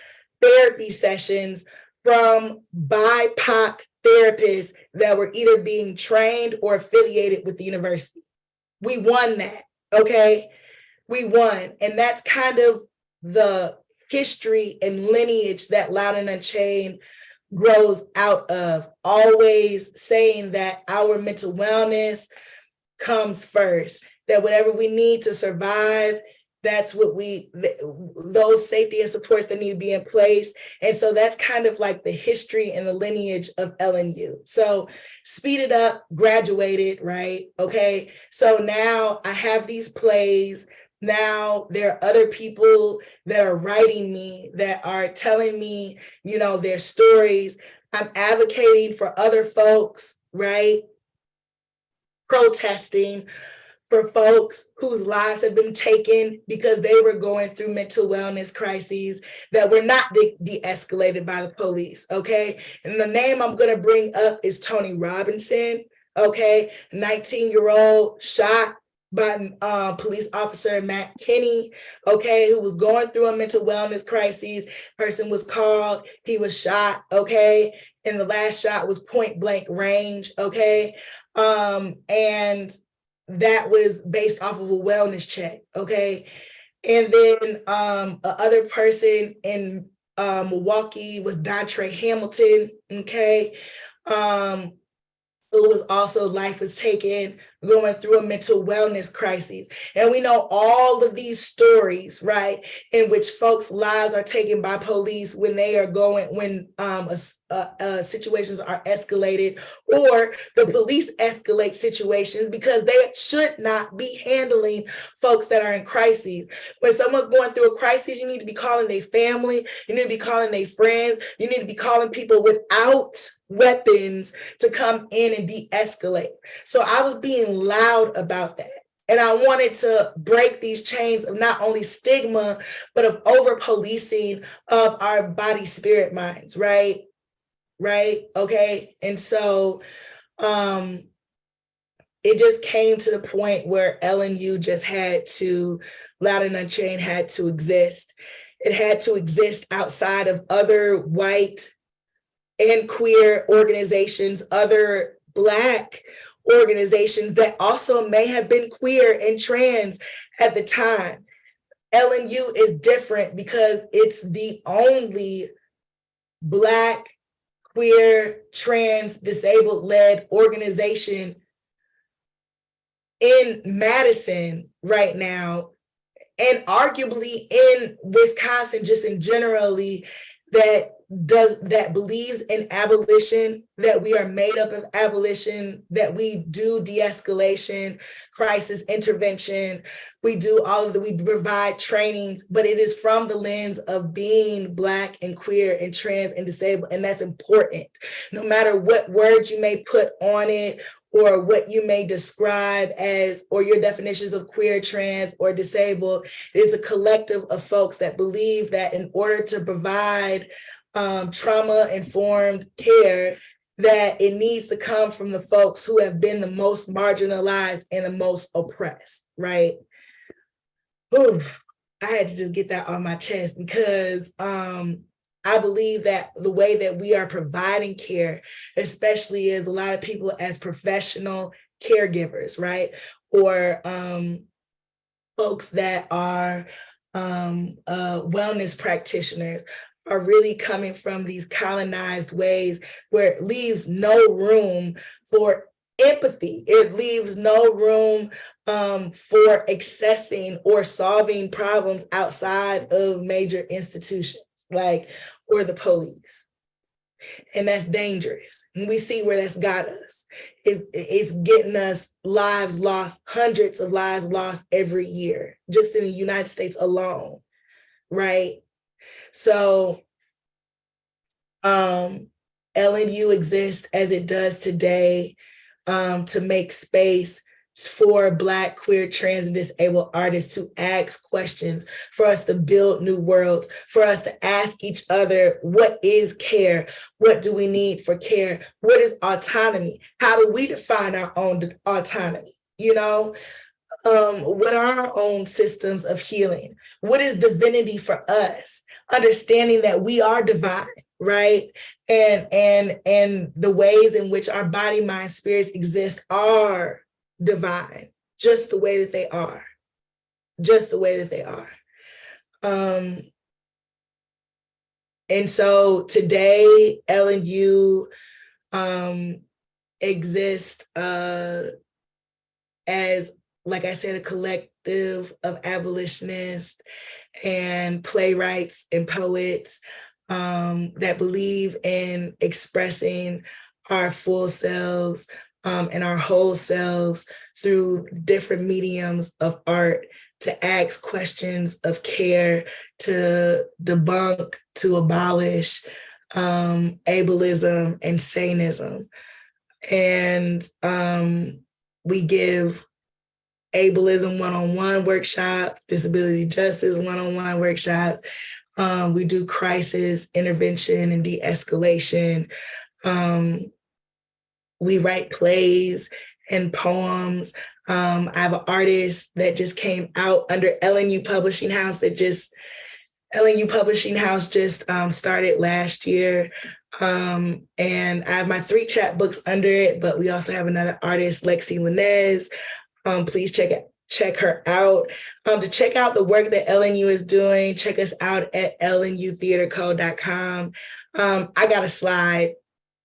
therapy sessions from BIPOC therapists that were either being trained or affiliated with the university. We won that, okay? We won. And that's kind of the history and lineage that Loud N Unchained grows out of, always saying that our mental wellness comes first, that whatever we need to survive, that's what those safety and supports that need to be in place. And so that's kind of like the history and the lineage of LNU. So speed it up, graduated, right? Okay. So now I have these plays. Now there are other people that are writing me, that are telling me, you know, their stories. I'm advocating for other folks, right? Protesting for folks whose lives have been taken because they were going through mental wellness crises that were not de-escalated by the police, okay? And the name I'm gonna bring up is Tony Robinson, okay? 19-year-old shot by police officer Matt Kinney, okay, who was going through a mental wellness crisis. Person was called, he was shot, okay? And the last shot was point blank range, okay? And that was based off of a wellness check, okay? And then other person in Milwaukee was Dontre Hamilton, okay? Who was also, life was taken, going through a mental wellness crisis. And we know all of these stories, right, in which folks' lives are taken by police when they are going, when situations are escalated, or the police escalate situations because they should not be handling folks that are in crises. When someone's going through a crisis, you need to be calling their family, you need to be calling their friends, you need to be calling people without weapons to come in and de-escalate. So I was being loud about that. And I wanted to break these chains of not only stigma, but of over-policing of our body, spirit, minds, right? Right? Okay. And so it just came to the point where LNU just had to, Loud N Unchained had to exist. It had to exist outside of other white and queer organizations, other Black organizations that also may have been queer and trans at the time. LNU is different because it's the only Black, queer, trans, disabled-led organization in Madison right now, and arguably in Wisconsin, just in generally, that believes in abolition, that we are made up of abolition, that we do de-escalation, crisis intervention, we provide trainings, but it is from the lens of being Black and queer and trans and disabled, and that's important. No matter what words you may put on it, or what you may describe as, or your definitions of queer, trans, or disabled, is a collective of folks that believe that in order to provide trauma-informed care, that it needs to come from the folks who have been the most marginalized and the most oppressed, right? Ooh, I had to just get that on my chest because I believe that the way that we are providing care, especially as a lot of people as professional caregivers, right? Or folks that are wellness practitioners, are really coming from these colonized ways where it leaves no room for empathy. It leaves no room for accessing or solving problems outside of major institutions, like, or the police. And that's dangerous. And we see where that's got us. It's getting us lives lost, hundreds of lives lost every year, just in the United States alone, right? So LNU exists as it does today to make space for Black, queer, trans, and disabled artists to ask questions, for us to build new worlds, for us to ask each other, what is care? What do we need for care? What is autonomy? How do we define our own autonomy? You know, what are our own systems of healing? What is divinity for us? Understanding that we are divine, right? And the ways in which our body, mind, spirits exist are divine, just the way that they are, just the way that they are. And so today, LNU exists as, like I said, a collective of abolitionists and playwrights and poets that believe in expressing our full selves and our whole selves through different mediums of art, to ask questions of care, to debunk, to abolish ableism and saneism. And we give ableism one-on-one workshops, disability justice one-on-one workshops. We do crisis intervention and de-escalation. We write plays and poems. I have an artist that just came out under LNU Publishing House LNU Publishing House just started last year. And I have my 3 chapbooks under it, but we also have another artist, Lexi Linez. Please check her out. To check out the work that LNU is doing, check us out at lnutheaterco.com. I got a slide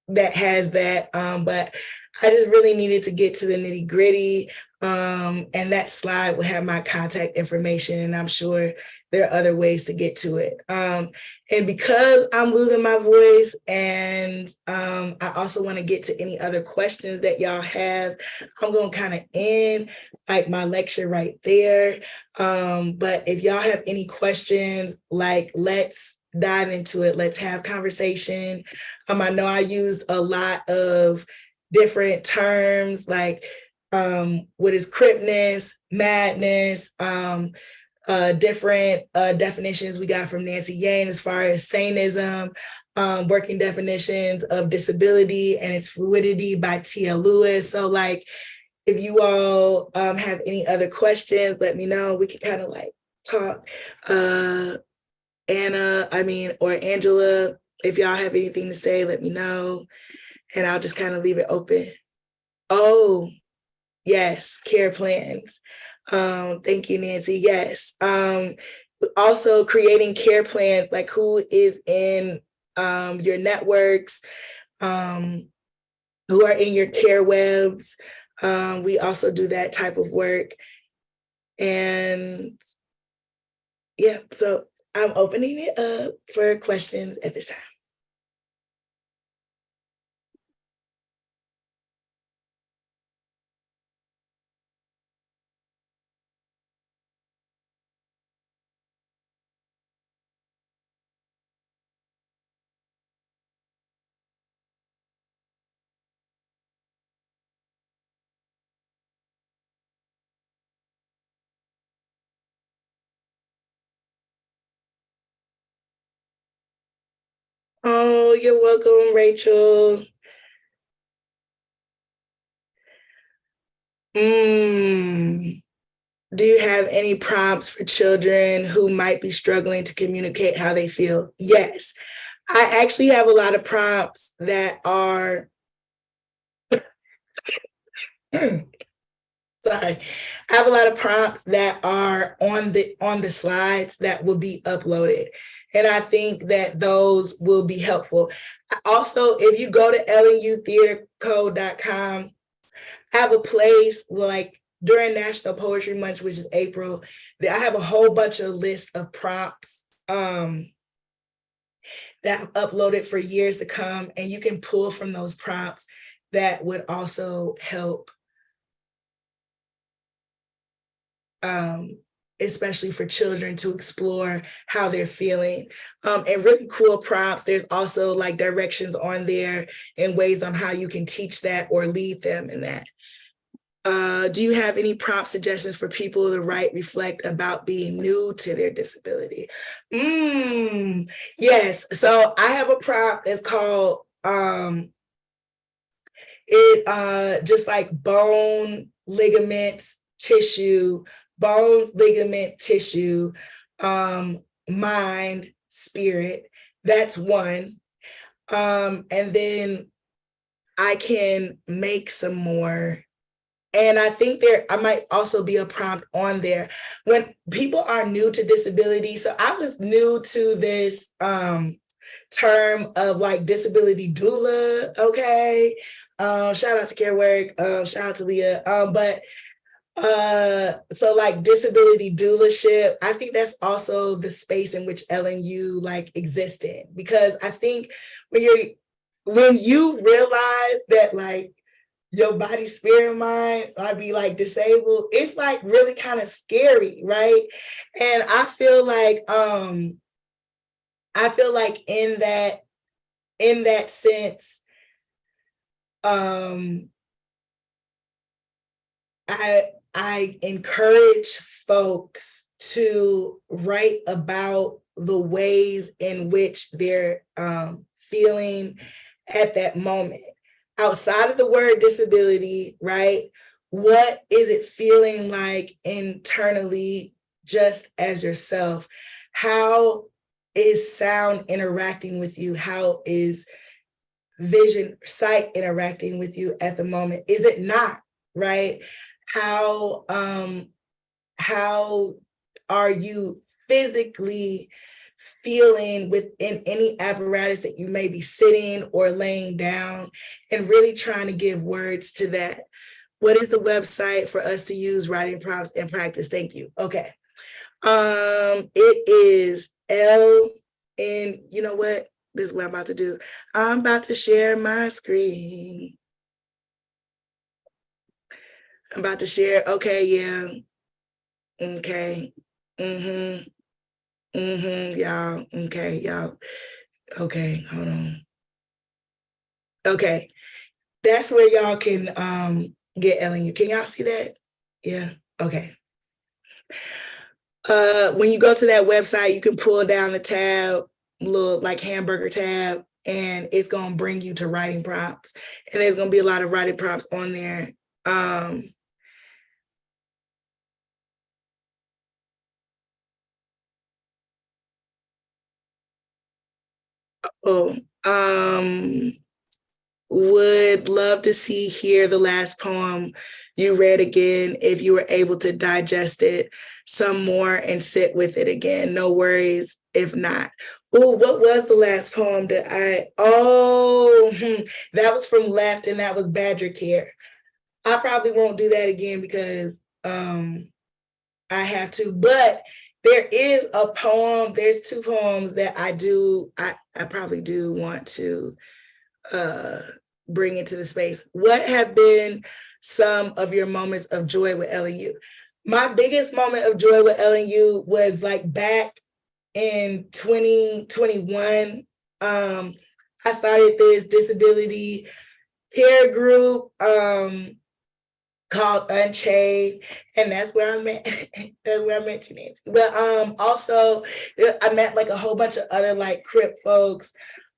that has that, but I just really needed to get to the nitty gritty. And that slide will have my contact information, and I'm sure there are other ways to get to it. And because I'm losing my voice, and I also want to get to any other questions that y'all have, I'm going to kind of end like my lecture right there. But if y'all have any questions, like, let's dive into it. Let's have conversation. I know I used a lot of different terms like what is cripness, madness, different definitions we got from Nancy Yang as far as sanism, working definitions of disability and its fluidity by T.L. Lewis. So like, if you all have any other questions, let me know. We can kind of like talk. Or Angela, if y'all have anything to say, let me know. And I'll just kind of leave it open. Oh, yes, care plans. Thank you, Nancy. Yes. Also creating care plans, like who is in your networks, who are in your care webs. We also do that type of work. And yeah, so I'm opening it up for questions at this time. Oh, you're welcome, Rachel. Do you have any prompts for children who might be struggling to communicate how they feel? Yes, I actually have a lot of prompts that are, sorry, I have a lot of prompts that are on the slides that will be uploaded. And I think that those will be helpful. Also, if you go to LNUtheaterco.com, I have a place like during National Poetry Month, which is April, that I have a whole bunch of lists of prompts that I've uploaded for years to come, and you can pull from those prompts that would also help, especially for children to explore how they're feeling. And really cool prompts. There's also like directions on there and ways on how you can teach that or lead them in that. Do you have any prompt suggestions for people to write, reflect about being new to their disability? Yes. So I have a prompt that's called just like bone, ligaments, tissue, bones, ligament, tissue, mind, spirit. That's one. And then I can make some more. And I think I might also be a prompt on there when people are new to disability. So I was new to this term of like disability doula. Okay. Shout out to Care Work. Shout out to Leah. So like disability doulaship, I think that's also the space in which LNU like existed, because I think when you realize that like your body, spirit, mind might be like disabled, it's like really kind of scary, right? And I feel like in that sense, I encourage folks to write about the ways in which they're feeling at that moment. Outside of the word disability, right? What is it feeling like internally, just as yourself? How is sound interacting with you? How is vision, sight interacting with you at the moment? Is it not, right? How are you physically feeling within any apparatus that you may be sitting or laying down, and really trying to give words to that. What is the website for us to use writing prompts and practice? Thank you. Okay. It is and you know what? This is what I'm about to do. I'm about to share my screen. I'm about to share. Okay, yeah. Okay. Y'all. Okay, y'all. Okay, hold on. Okay. That's where y'all can get LNU. Can y'all see that? Yeah. Okay. When you go to that website, you can pull down the tab, little like hamburger tab, and it's gonna bring you to writing prompts. And there's gonna be a lot of writing prompts on there. Would love to hear the last poem you read again, if you were able to digest it some more and sit with it again. No worries if not. Oh, what was the last poem that that was from Left, and that was Badger Care. I probably won't do that again because I have to, but there is a poem, there's two poems that I probably do want to bring into the space. What have been some of your moments of joy with LNU? My biggest moment of joy with LNU was like back in 2021. I started this disability care group called Unchained, and that's where I met that's where I met you, Nancy. But also I met like a whole bunch of other like Krip folks.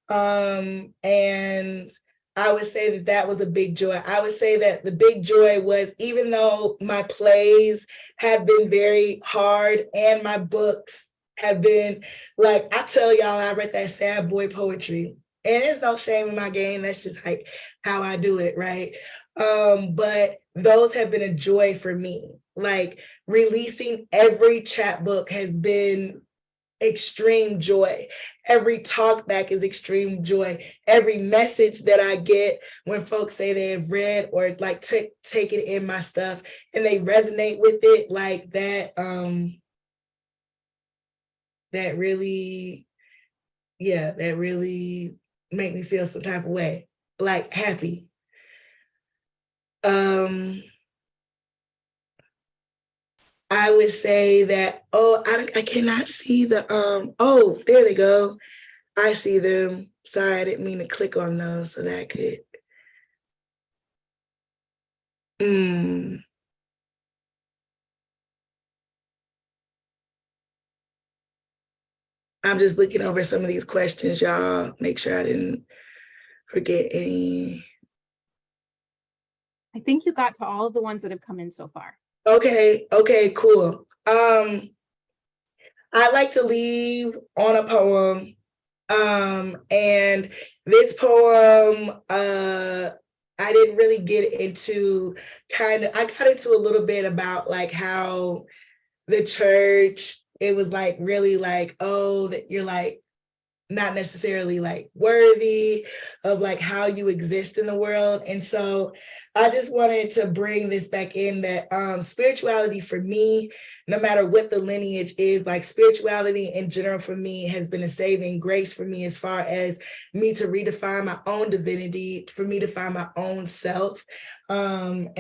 And I would say that that was a big joy. I would say that the big joy was, even though my plays have been very hard and my books have been like, I tell y'all, I read that sad boy poetry, and there's no shame in my game. That's just like how I do it, right? But those have been a joy for me. Like releasing every chapbook has been extreme joy. Every talk back is extreme joy. Every message that I get when folks say they have read or like take it in my stuff and they resonate with it, like that, that really make me feel some type of way, like happy. I would say that, I cannot see the, there they go. I see them. Sorry, I didn't mean to click on those so that I could. I'm just looking over some of these questions, y'all. Make sure I didn't forget any. I think you got to all of the ones that have come in so far. Okay, cool. I like to leave on a poem. And this poem, I didn't really get into I got into a little bit about like how the church, it was like really like, oh, that you're like not necessarily like worthy of like how you exist in the world. And so I just wanted to bring this back in, that spirituality for me, no matter what the lineage is, like spirituality in general for me has been a saving grace for me, as far as me to redefine my own divinity, for me to find my own self. And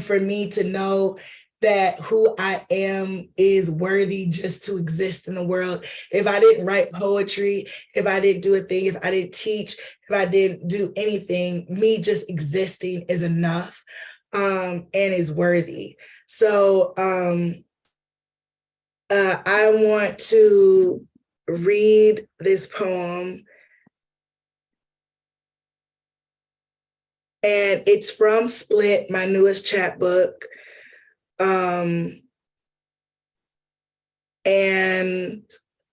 for me to know that who I am is worthy just to exist in the world. If I didn't write poetry, if I didn't do a thing, if I didn't teach, if I didn't do anything, me just existing is enough, and is worthy. So I want to read this poem. And it's from Split, my newest chapbook. And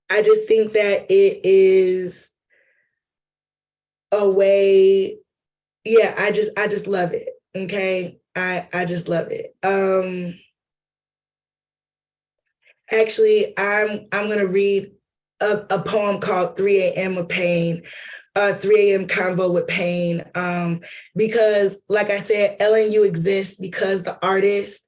I just think that it is a way, I just love it. Okay. I just love it. Actually, I'm going to read a poem called 3 a.m. with Pain, 3 a.m. Convo with Pain, because like I said, LNU exists because the artists,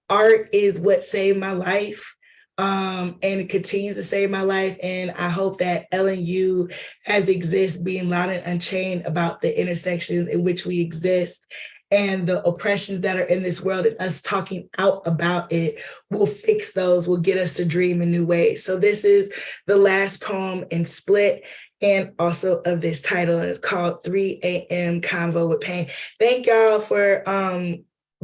art is what saved my life. And it continues to save my life. And I hope that LNU as exists, being Loud N Unchained about the intersections in which we exist and the oppressions that are in this world, and us talking out about it will fix those, will get us to dream in new ways. So this is the last poem in Split and also of this title, and it's called 3 a.m. Convo with Pain. Thank y'all for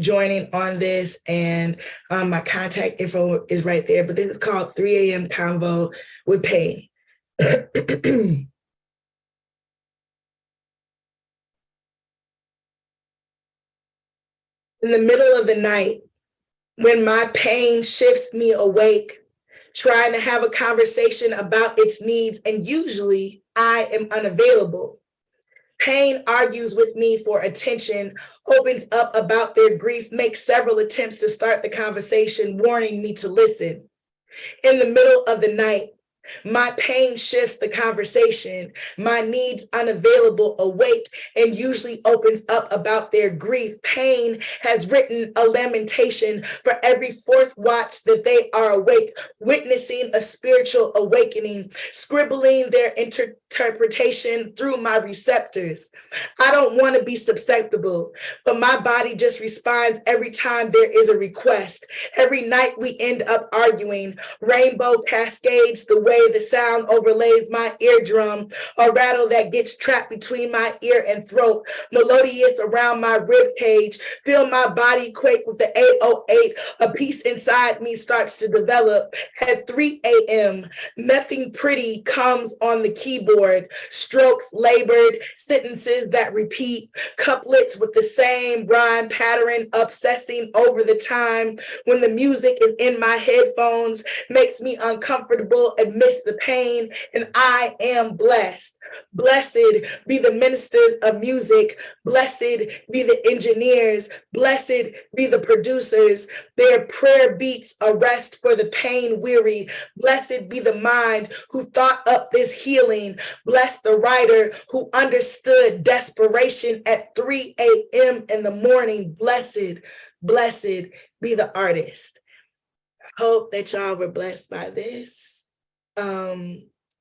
joining on this, and my contact info is right there, but this is called 3 a.m. Convo with Pain. In the middle of the night, when my pain shifts me awake, trying to have a conversation about its needs, and usually I am unavailable. Pain argues with me for attention, opens up about their grief, makes several attempts to start the conversation, warning me to listen. In the middle of the night, my pain shifts the conversation, my needs unavailable, awake, and usually opens up about their grief. Pain has written a lamentation for every fourth watch that they are awake, witnessing a spiritual awakening, scribbling their interpretation through my receptors. I don't want to be susceptible, but my body just responds every time there is a request. Every night we end up arguing, rainbow cascades the way the sound overlays my eardrum, a rattle that gets trapped between my ear and throat, melodious around my rib cage, feel my body quake with the 808, a piece inside me starts to develop. At 3 a.m., nothing pretty comes on the keyboard, strokes labored, sentences that repeat, couplets with the same rhyme pattern, obsessing over the time when the music is in my headphones, makes me uncomfortable amidst the pain, and I am blessed. Blessed be the ministers of music. Blessed be the engineers. Blessed be the producers. Their prayer beats a rest for the pain weary. Blessed be the mind who thought up this healing. Bless the writer who understood desperation at 3 a.m. in the morning. Blessed be the artist. I hope that y'all were blessed by this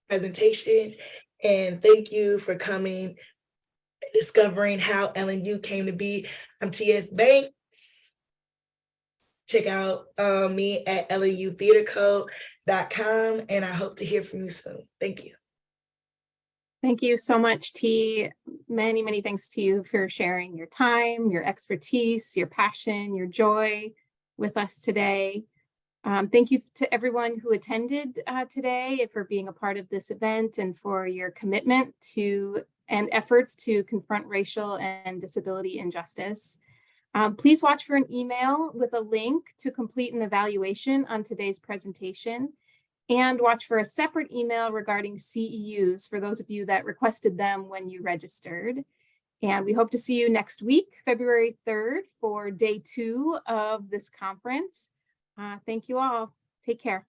presentation, and thank you for coming and discovering how LNU came to be. I'm T.S. Banks. Check out me at LNUtheaterco.com, and I hope to hear from you soon. Thank you. Thank you so much, T. Many, many thanks to you for sharing your time, your expertise, your passion, your joy with us today. Thank you to everyone who attended today for being a part of this event and for your commitment to and efforts to confront racial and disability injustice. Please watch for an email with a link to complete an evaluation on today's presentation, and watch for a separate email regarding CEUs for those of you that requested them when you registered. And we hope to see you next week, February 3rd, for day 2 of this conference. Thank you all. Take care.